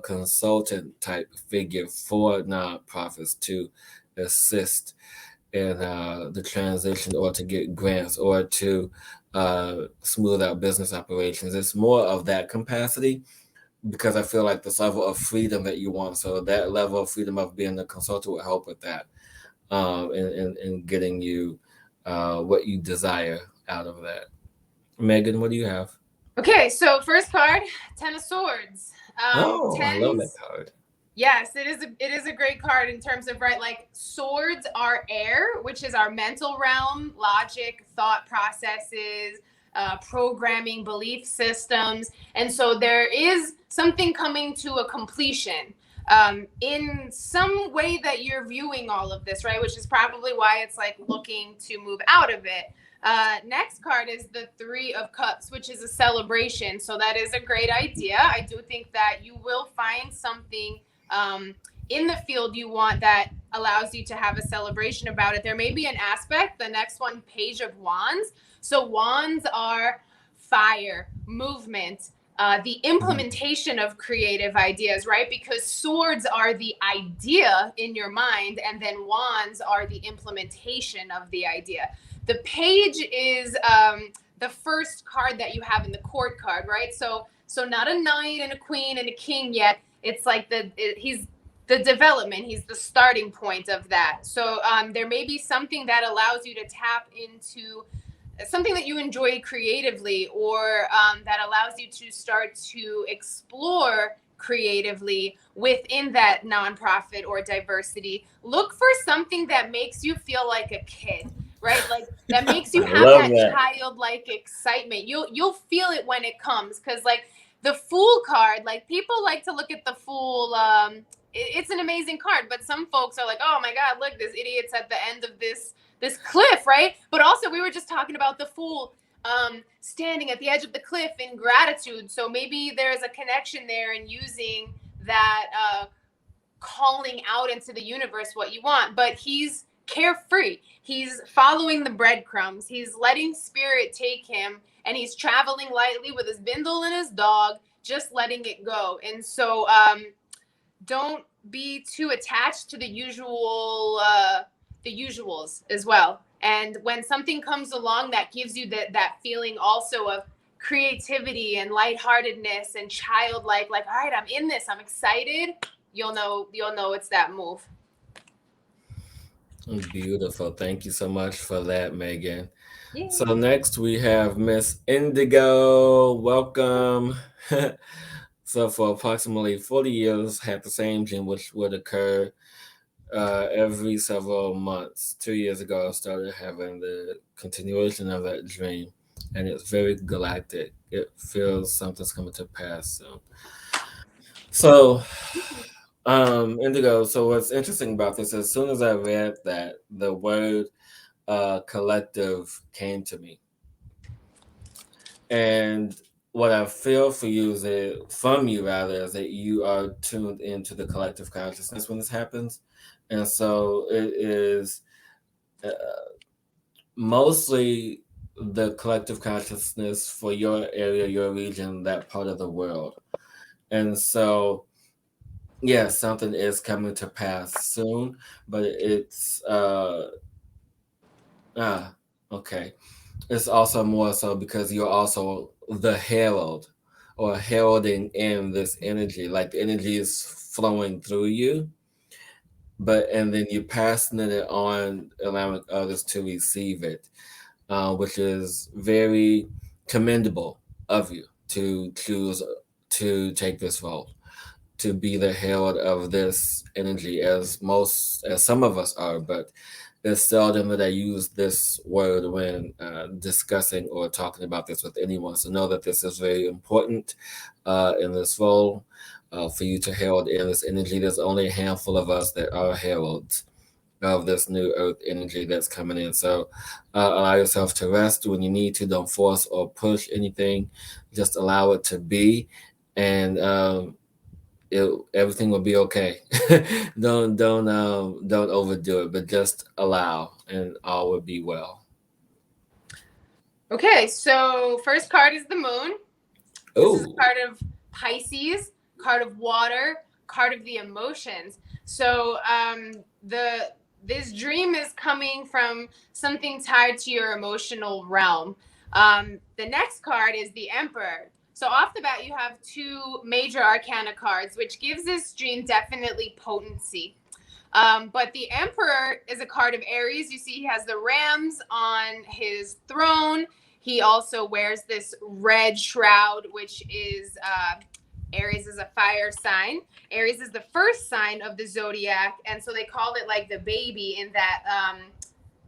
B: consultant type figure for nonprofits to assist in the transition, or to get grants, or to smooth out business operations. It's more of that capacity, because I feel like this level of freedom that you want. So that level of freedom of being a consultant will help with that, in getting you what you desire out of that. Megan, what do you have?
C: Okay, so first card, Ten of Swords.
B: I love that card.
C: Yes, it is a great card in terms of, right, like swords are air, which is our mental realm, logic, thought processes, programming, belief systems. And so there is something coming to a completion in some way that you're viewing all of this, right? Which is probably why it's like looking to move out of it. Next card is the Three of Cups, which is a celebration. So that is a great idea. I do think that you will find something in the field you want that allows you to have a celebration about it. There may be an aspect, the next one, Page of Wands. So wands are fire, movement, the implementation of creative ideas, right? Because swords are the idea in your mind, and then wands are the implementation of the idea. The page is the first card that you have in the court card, right? So not a knight and a queen and a king yet. It's like he's the development. He's the starting point of that. So there may be something that allows you to tap into something that you enjoy creatively, or that allows you to start to explore creatively within that nonprofit or diversity. Look for something that makes you feel like a kid, right? Like that makes you
B: I
C: have
B: love
C: that
B: that.
C: childlike excitement. You'll feel it when it comes, because like the Fool card, like people like to look at the Fool. It's an amazing card, but some folks are like, oh my God, look, this idiot's at the end of this cliff, right? But also we were just talking about the Fool standing at the edge of the cliff in gratitude. So maybe there's a connection there in using that calling out into the universe what you want. But he's carefree. He's following the breadcrumbs. He's letting spirit take him, and he's traveling lightly with his bindle and his dog, just letting it go. And so don't be too attached to the usuals as well. And when something comes along that gives you that feeling also of creativity and lightheartedness and childlike, like, all right, I'm in this, I'm excited, you'll know it's that move.
B: Beautiful. Thank you so much for that, Megan.
C: Yeah.
B: So next we have Miss Indigo. Welcome. So for approximately 40 years, had the same dream, which would occur every several months. 2 years ago, I started having the continuation of that dream, and it's very galactic. It feels something's coming to pass soon. So, Indigo. So what's interesting about this? As soon as I read that, the word collective came to me, and what I feel for you is that, from you rather, is that you are tuned into the collective consciousness when this happens, and so it is uh, mostly the collective consciousness for your area, your region, that part of the world, and so yeah, something is coming to pass soon, but it's ah okay. It's also more so because you're also the herald or heralding in this energy. Like the energy is flowing through you, but and then you're passing it on, allowing others to receive it, which is very commendable of you to choose to take this role, to be the herald of this energy, as some of us are, but it's seldom that I use this word when discussing or talking about this with anyone. So know that this is very important in this role, for you to herald in this energy. There's only a handful of us that are heralds of this new earth energy that's coming in. So allow yourself to rest when you need to. Don't force or push anything. Just allow it to be, and everything will be okay. Don't overdo it, but just allow, and all will be well.
C: Okay, so first card is the Moon. This is a
B: Oh,
C: card of Pisces, card of water, card of the emotions. So this dream is coming from something tied to your emotional realm. The next card is the Emperor. So off the bat, you have two major arcana cards, which gives this dream definitely potency. But the Emperor is a card of Aries. You see he has the rams on his throne. He also wears this red shroud, which is Aries is a fire sign. Aries is the first sign of the zodiac. And so they call it like the baby, in that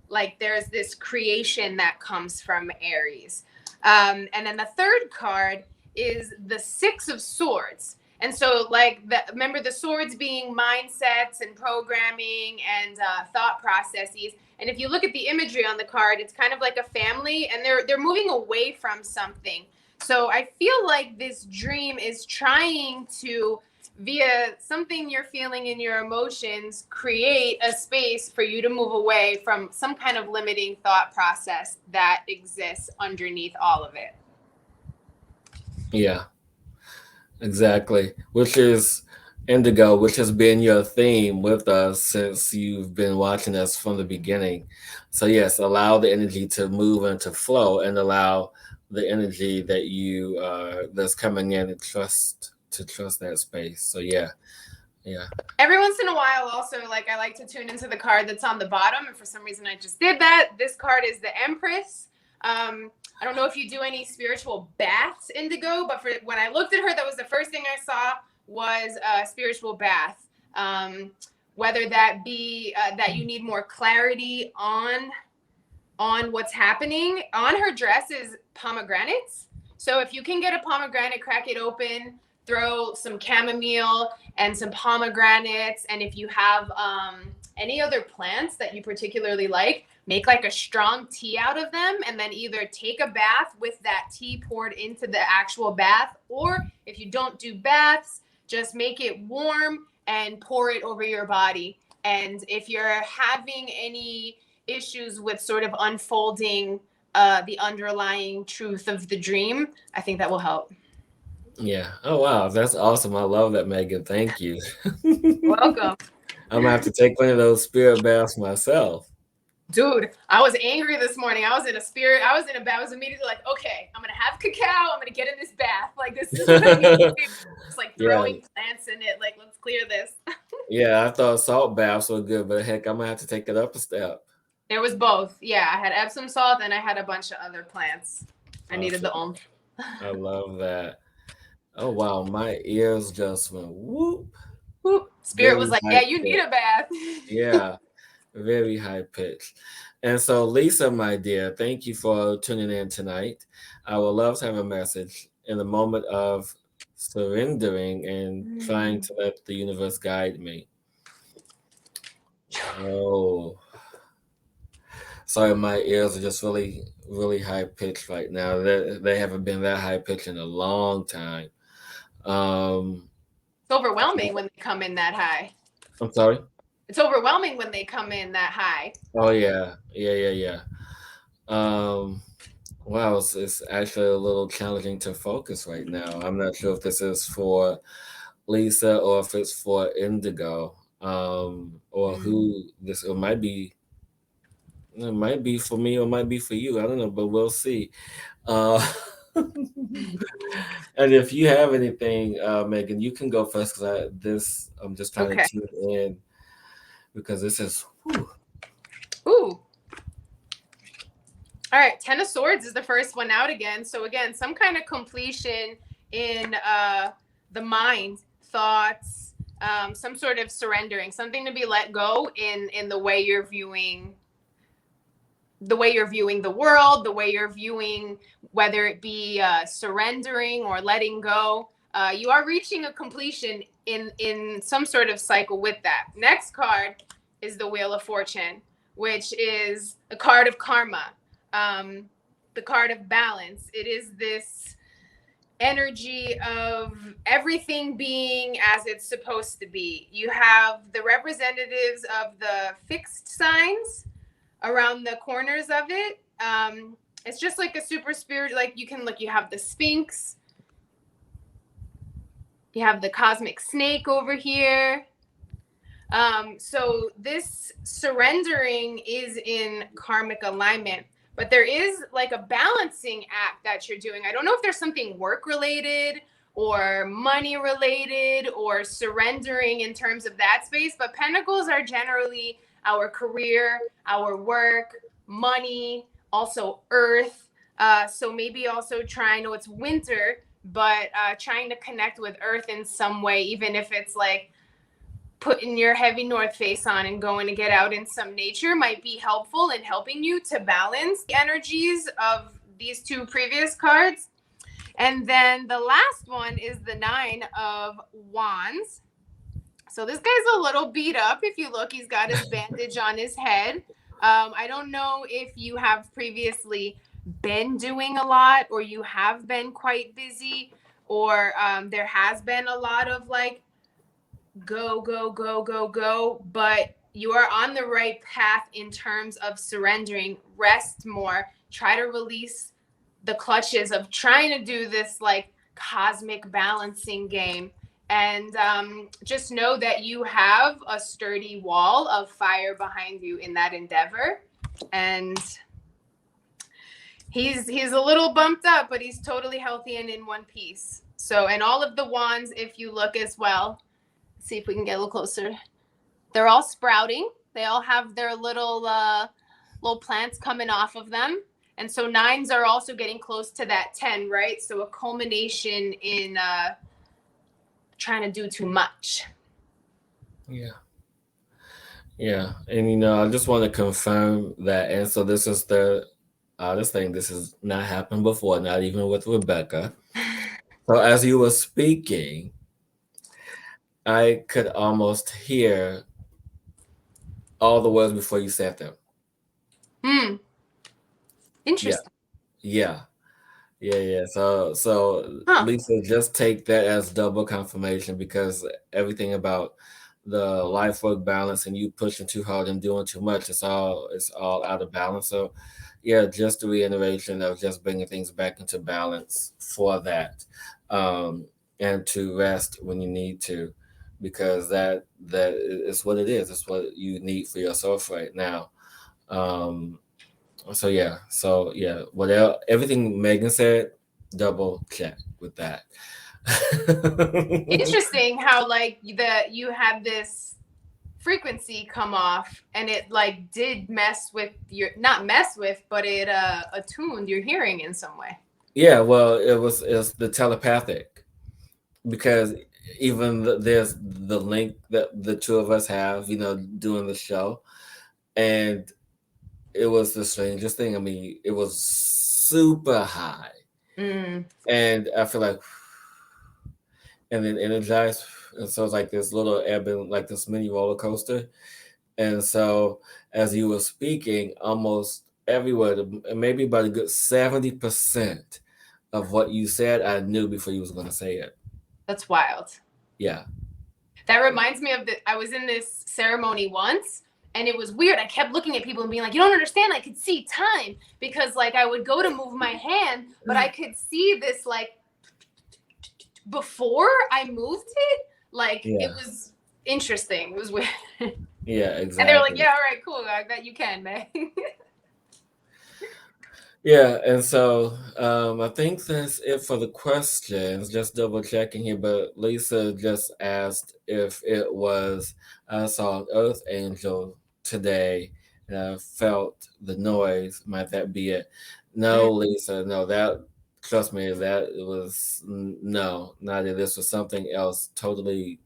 C: like there's this creation that comes from Aries. And then the third card is the Six of Swords. And so, like, remember the swords being mindsets and programming and thought processes. And if you look at the imagery on the card, it's kind of like a family, and they're moving away from something. So I feel like this dream is trying to, via something you're feeling in your emotions, create a space for you to move away from some kind of limiting thought process that exists underneath all of it.
B: yeah, exactly. Which is Indigo, which has been your theme with us since you've been watching us from the beginning. So yes, allow the energy to move and to flow, and allow the energy that you that's coming in, and trust that space. So yeah.
C: Every once in a while, also, like, I like to tune into the card that's on the bottom, and for some reason I just did that. This card is the Empress. I don't know if you do any spiritual baths, Indigo, but when I looked at her, that was the first thing I saw was a spiritual bath. Whether that be that you need more clarity on on what's happening. On her dress is pomegranates. So if you can get a pomegranate, crack it open, throw some chamomile and some pomegranates. And if you have any other plants that you particularly like, make like a strong tea out of them, and then either take a bath with that tea poured into the actual bath, or if you don't do baths, just make it warm and pour it over your body. And if you're having any issues with sort of unfolding the underlying truth of the dream, I think that will help.
B: Yeah. Oh, wow. That's awesome. I love that, Megan. Thank you.
C: Welcome.
B: I'm going to have to take one of those spirit baths myself.
C: Dude, I was angry this morning. I was in a spirit. I was in a bath. I was immediately like, okay, I'm going to have cacao. I'm going to get in this bath. Like, this is what I need to do. Just like throwing plants in it. Like, let's clear this.
B: Yeah, I thought salt baths were good, but heck, I'm going to have to take it up a step.
C: There was both. Yeah, I had Epsom salt and I had a bunch of other plants. I needed the oomph.
B: I love that. Oh, wow. My ears just went whoop.
C: Whoop. Spirit was like, yeah, you need a bath.
B: Yeah, very high pitched. And so, Lisa, my dear, thank you for tuning in tonight. I would love to have a message in the moment of surrendering and trying to let the universe guide me. Oh, sorry, my ears are just really, really high pitched right now. They haven't been that high pitched in a long time.
C: It's overwhelming when they come in that high.
B: I'm sorry?
C: It's overwhelming when they come in that high.
B: Oh, yeah. Wow, it's actually a little challenging to focus right now. I'm not sure if this is for Lisa or if it's for Indigo, or who this. It might be for me or it might be for you. I don't know, but we'll see. And if you have anything, Megan, you can go first because I'm just trying to tune in because this is.
C: Ooh. All right, 10 of Swords is the first one out again. So again, some kind of completion in the mind, thoughts, some sort of surrendering, something to be let go in the way you're viewing the world, the way you're viewing, whether it be surrendering or letting go. You are reaching a completion in some sort of cycle with that. Next card is the Wheel of Fortune, which is a card of karma. The card of balance. It is this energy of everything being as it's supposed to be. You have the representatives of the fixed signs around the corners of it. It's just like a super spirit. Like you have the Sphinx. You have the cosmic snake over here. So this surrendering is in karmic alignment. But there is like a balancing act that you're doing. I don't know if there's something work related or money related or surrendering in terms of that space, but pentacles are generally our career, our work, money, also earth. So maybe also it's winter, but trying to connect with earth in some way, even if it's like putting your heavy North Face on and going to get out in some nature might be helpful in helping you to balance the energies of these two previous cards. And then the last one is the 9 of Wands. So this guy's a little beat up. If you look, he's got his bandage on his head. I don't know if you have previously been doing a lot or you have been quite busy, or there has been a lot of like go, but you are on the right path in terms of surrendering. Rest more. Try to release the clutches of trying to do this like cosmic balancing game. And just know that you have a sturdy wall of fire behind you in that endeavor. And he's a little bumped up, but he's totally healthy and in one piece. So, and all of the wands, if you look as well, see if we can get a little closer. They're all sprouting. They all have their little plants coming off of them. And so 9s are also getting close to that 10, right? So a culmination in trying to do too much.
B: Yeah, and I just want to confirm that. And so this is the oddest thing. This has not happened before, not even with Rebecca. So as you were speaking, I could almost hear all the words before you said them.
C: Hmm.
B: Yeah,
C: Interesting.
B: yeah, yeah. So
C: Huh.
B: Lisa, just take that as double confirmation because everything about the life work balance and you pushing too hard and doing too much, it's all out of balance. So yeah, just the reiteration of just bringing things back into balance for that, um, and to rest when you need to, because that is what it is. It's what you need for yourself right now. Um, so yeah, whatever everything Megan said, double check with that.
C: Interesting how like you had this frequency come off and it like did mess with your not mess with but it attuned your hearing in some way.
B: Yeah, well, it's the telepathic because there's the link that the two of us have, doing the show, and it was the strangest thing. I mean, it was super high,
C: Mm.
B: and I feel like, and then energized, and so it's like this little ebb and like this mini roller coaster. And so, as you were speaking, almost everywhere, maybe about a good 70% of what you said, I knew before you was going to say it.
C: That's wild.
B: Yeah.
C: That reminds me of I was in this ceremony once and it was weird. I kept looking at people and being like, you don't understand. I could see time because like I would go to move my hand, but I could see this like before I moved it. Like it
B: Yeah.
C: was interesting. It was weird.
B: Yeah,
C: And they were like,
B: exactly.
C: yeah, all right, cool. I bet you can, man.
B: Yeah, and so I think that's it for the questions. Just double checking here, but Lisa just asked if it was I saw an earth angel today and I felt the noise. Might that be it? No, Lisa, no, that trust me, that it was no, not it. This was something else totally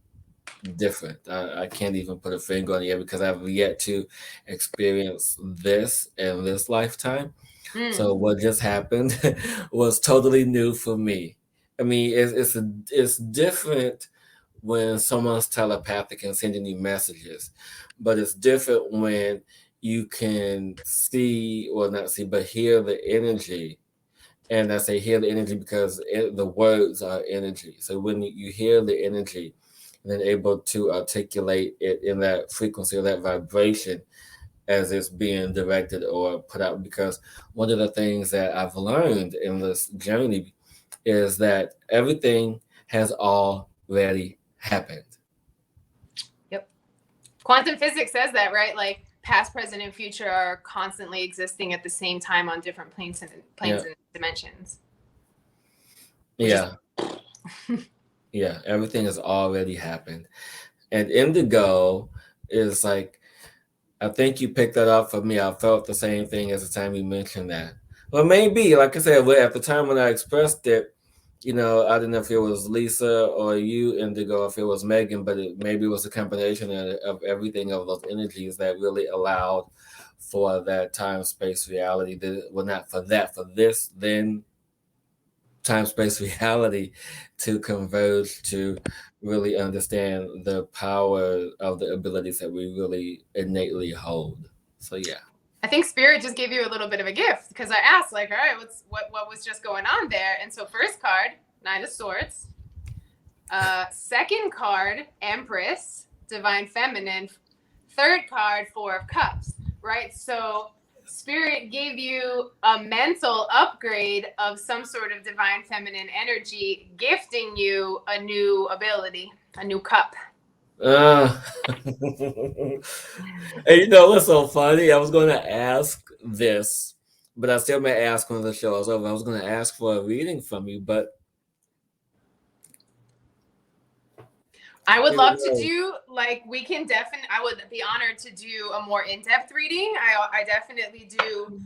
B: different. I can't even put a finger on it yet because I've yet to experience this in this lifetime. So what just happened was totally new for me. I mean, it's different when someone's telepathic and sending you messages, but it's different when you can see or not see, but hear the energy. And I say hear the energy because the words are energy. So when you hear the energy, and then able to articulate it in that frequency or that vibration as it's being directed or put out, because one of the things that I've learned in this journey is that everything has already happened.
C: Yep. Quantum physics says that, right? Like past, present, and future are constantly existing at the same time on different planes
B: Yeah.
C: and dimensions.
B: Yeah. Yeah. Everything has already happened. And indigo is like, I think you picked that up for me. I felt the same thing as the time you mentioned that. Well, maybe, like I said, at the time when I expressed it, I didn't know if it was Lisa or you, Indigo, if it was Megan, but maybe it was a combination of everything of those energies that really allowed for that time space reality. Well, not for that, for this, then time space reality to converge to really understand the power of the abilities that we really innately hold. So yeah.
C: I think spirit just gave you a little bit of a gift because I asked, like, all right, what was just going on there? And so first card, Nine of Swords. Second card, Empress, Divine Feminine. Third card, Four of Cups. Right? So spirit gave you a mental upgrade of some sort of divine feminine energy, gifting you a new ability, a new cup.
B: And what's so funny? I was going to ask this, but I still may ask when the show is over. I was going to ask for a reading from you, but
C: I would love to do, like, we can definitely, I would be honored to do a more in-depth reading. I definitely do,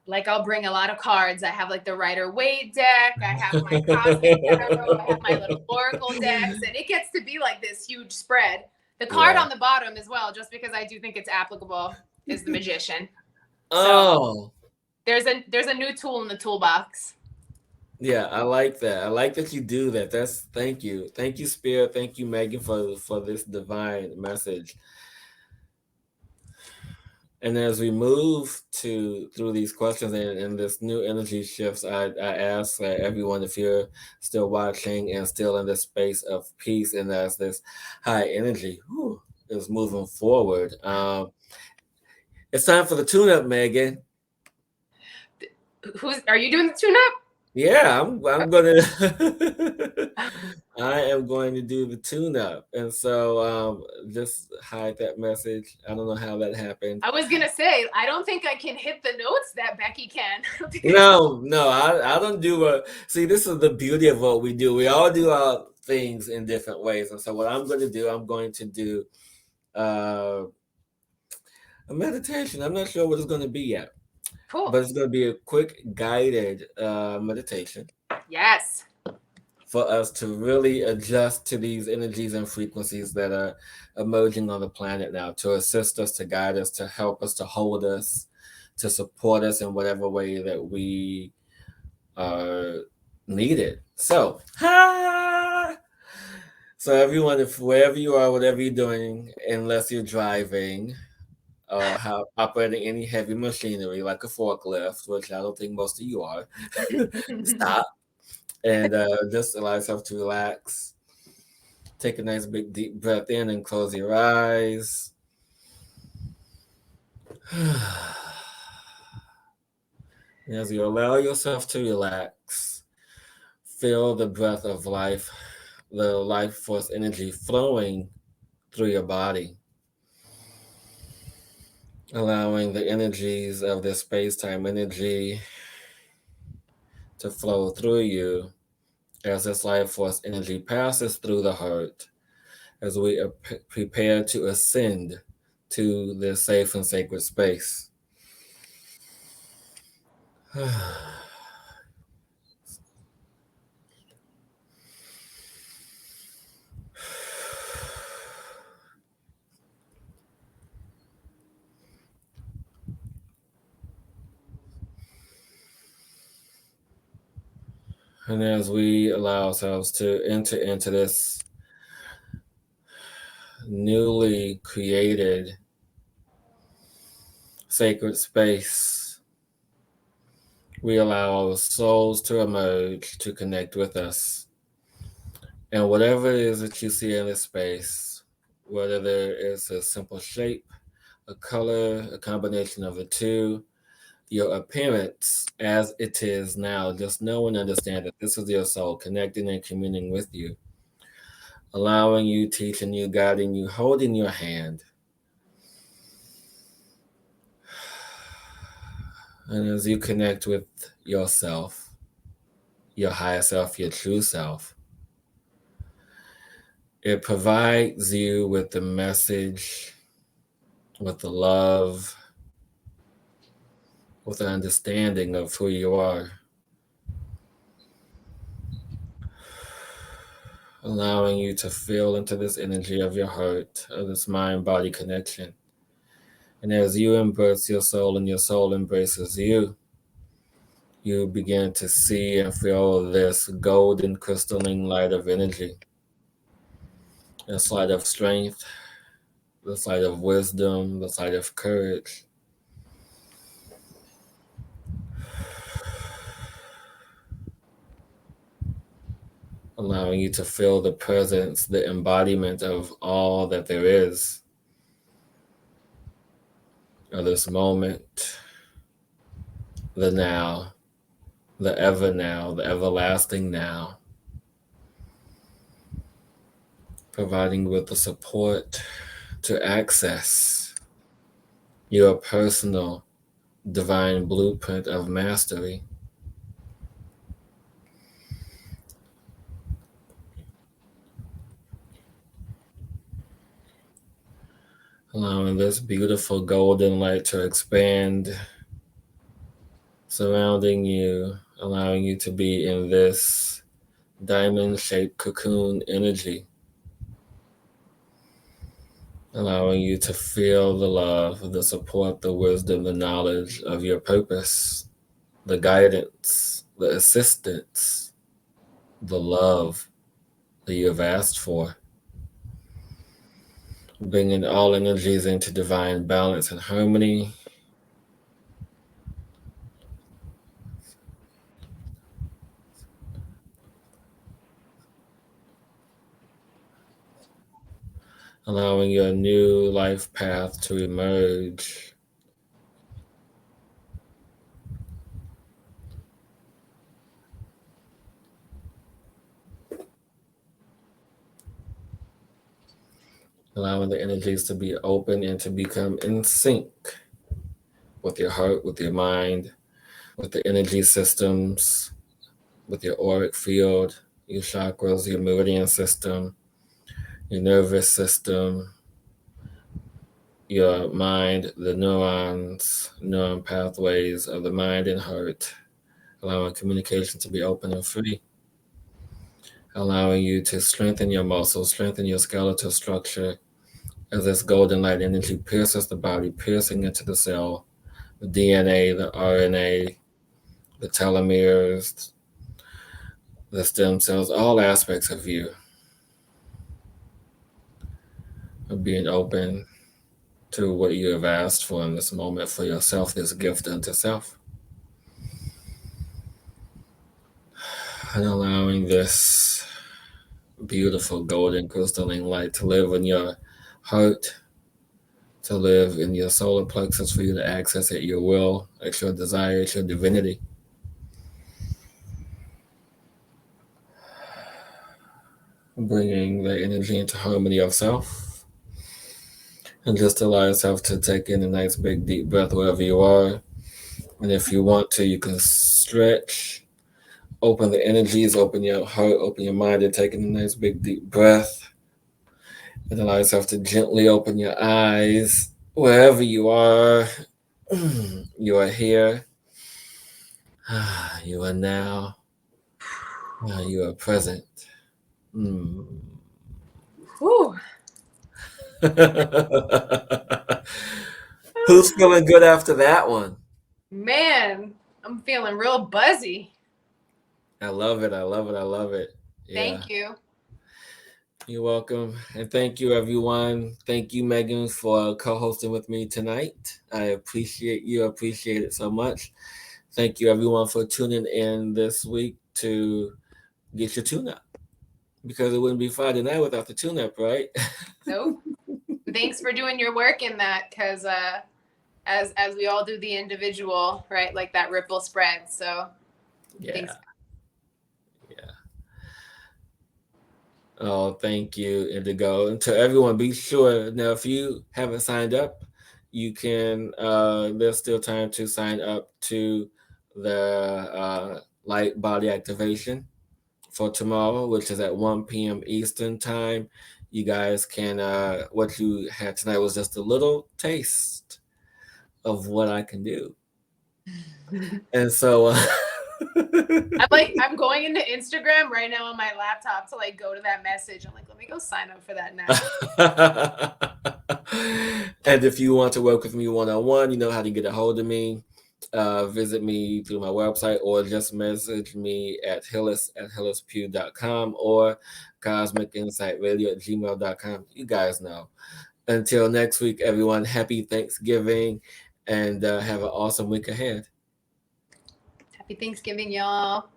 C: like, I'll bring a lot of cards. I have, like, the Rider-Waite deck. I have my Cosmic Tarot. I have my little Oracle decks. And it gets to be, like, this huge spread The card
B: Yeah.
C: on the bottom as well, just because I do think it's applicable, is the Magician.
B: Oh,
C: There's a new tool in the toolbox.
B: yeah, I like that. I like that you do that. Thank you. Thank you, Spirit. Thank you, Megan, for this divine message. And as we move through these questions and this new energy shifts, I ask everyone, if you're still watching and still in this space of peace, and as this high energy is moving forward, it's time for the tune-up, Megan.
C: Are you doing the tune-up?
B: Yeah, I'm gonna I am going to do the tune-up. And so just hide that message. I don't know how that happened.
C: I was gonna say, I don't think I can hit the notes that Becky can.
B: No, I don't do see, this is the beauty of what we do. We all do our things in different ways. And so what I'm going to do, I'm going to do a meditation. I'm not sure what it's going to be yet.
C: Cool.
B: But it's going to be a quick guided meditation.
C: Yes.
B: For us to really adjust to these energies and frequencies that are emerging on the planet now, to assist us, to guide us, to help us, to hold us, to support us in whatever way that we are needed. So, so everyone, if wherever you are, whatever you're doing, unless you're driving or operating any heavy machinery like a forklift, which I don't think most of you are, stop and just allow yourself to relax. Take a nice big deep breath in and close your eyes. As you allow yourself to relax, feel the breath of life, the life force energy flowing through your body, allowing the energies of this space-time energy to flow through you as this life force energy passes through the heart, as we are prepared to ascend to this safe and sacred space. And as we allow ourselves to enter into this newly created sacred space, we allow our souls to emerge, to connect with us. And whatever it is that you see in this space, whether there is a simple shape, a color, a combination of the two, your appearance as it is now, just know and understand that this is your soul connecting and communing with you, allowing you, teaching you, guiding you, holding your hand. And as you connect with yourself, your higher self, your true self, it provides you with the message, with the love, with the understanding of who you are, allowing you to feel into this energy of your heart, of this mind-body connection. And as you embrace your soul and your soul embraces you, you begin to see and feel this golden crystalline light of energy, this light of strength, this light of wisdom, this light of courage. Allowing you to feel the presence, the embodiment of all that there is, of this moment, the now, the ever now, the everlasting now, providing with the support to access your personal divine blueprint of mastery. Allowing this beautiful golden light to expand, surrounding you, allowing you to be in this diamond-shaped cocoon energy. allowing you to feel the love, the support, the wisdom, the knowledge of your purpose, the guidance, the assistance, the love that you have asked for. Bringing all energies into divine balance and harmony. Allowing your new life path to emerge. Allowing the energies to be open and to become in sync with your heart, with your mind, with the energy systems, with your auric field, your chakras, your meridian system, your nervous system, your mind, the neuron pathways of the mind and heart, allowing communication to be open and free, allowing you to strengthen your muscles, strengthen your skeletal structure as this golden light energy pierces the body, piercing into the cell, the DNA, the RNA, the telomeres, the stem cells, all aspects of you are being open to what you have asked for in this moment for yourself, this gift unto self. And allowing this beautiful golden crystalline light to live in your heart, to live in your solar plexus for you to access at your will, at your desire, at your divinity. Bringing the energy into harmony of self. And just allow yourself to take in a nice big deep breath wherever you are. And if you want to, you can stretch, open the energies, open your heart, open your mind, and take in a nice big deep breath. And allow yourself to gently open your eyes wherever you are. You are here. You are now. You are present.
C: Whew.
B: Who's feeling good after that one?
C: Man, I'm feeling real buzzy.
B: I love it. I love it. I love it. Yeah.
C: Thank you.
B: You're welcome. And thank you, everyone. Thank you, Megan, for co-hosting with me tonight. I appreciate you. I appreciate it so much. Thank you, everyone, for tuning in this week to get your tune-up. Because it wouldn't be Friday night without the tune-up, right?
C: Nope. Thanks for doing your work in that, because as we all do the individual, right? Like that ripple spread. So
B: Yeah.
C: thanks.
B: Yeah. Oh, thank you, Indigo. And to everyone, be sure now if you haven't signed up, you can there's still time to sign up to the light body activation for tomorrow, which is at 1 p.m. Eastern time. You guys can what you had tonight was just a little taste of what I can do. And so
C: I'm going into Instagram right now on my laptop to like go to that message. I'm like, let me go sign up for that now.
B: And if you want to work with me one-on-one, you know how to get a hold of me. Visit me through my website or just message me at hillis@hillispugh.com or cosmicinsightradio@gmail.com. You guys know. Until next week, everyone, happy Thanksgiving and have an awesome week ahead.
C: Happy Thanksgiving, y'all.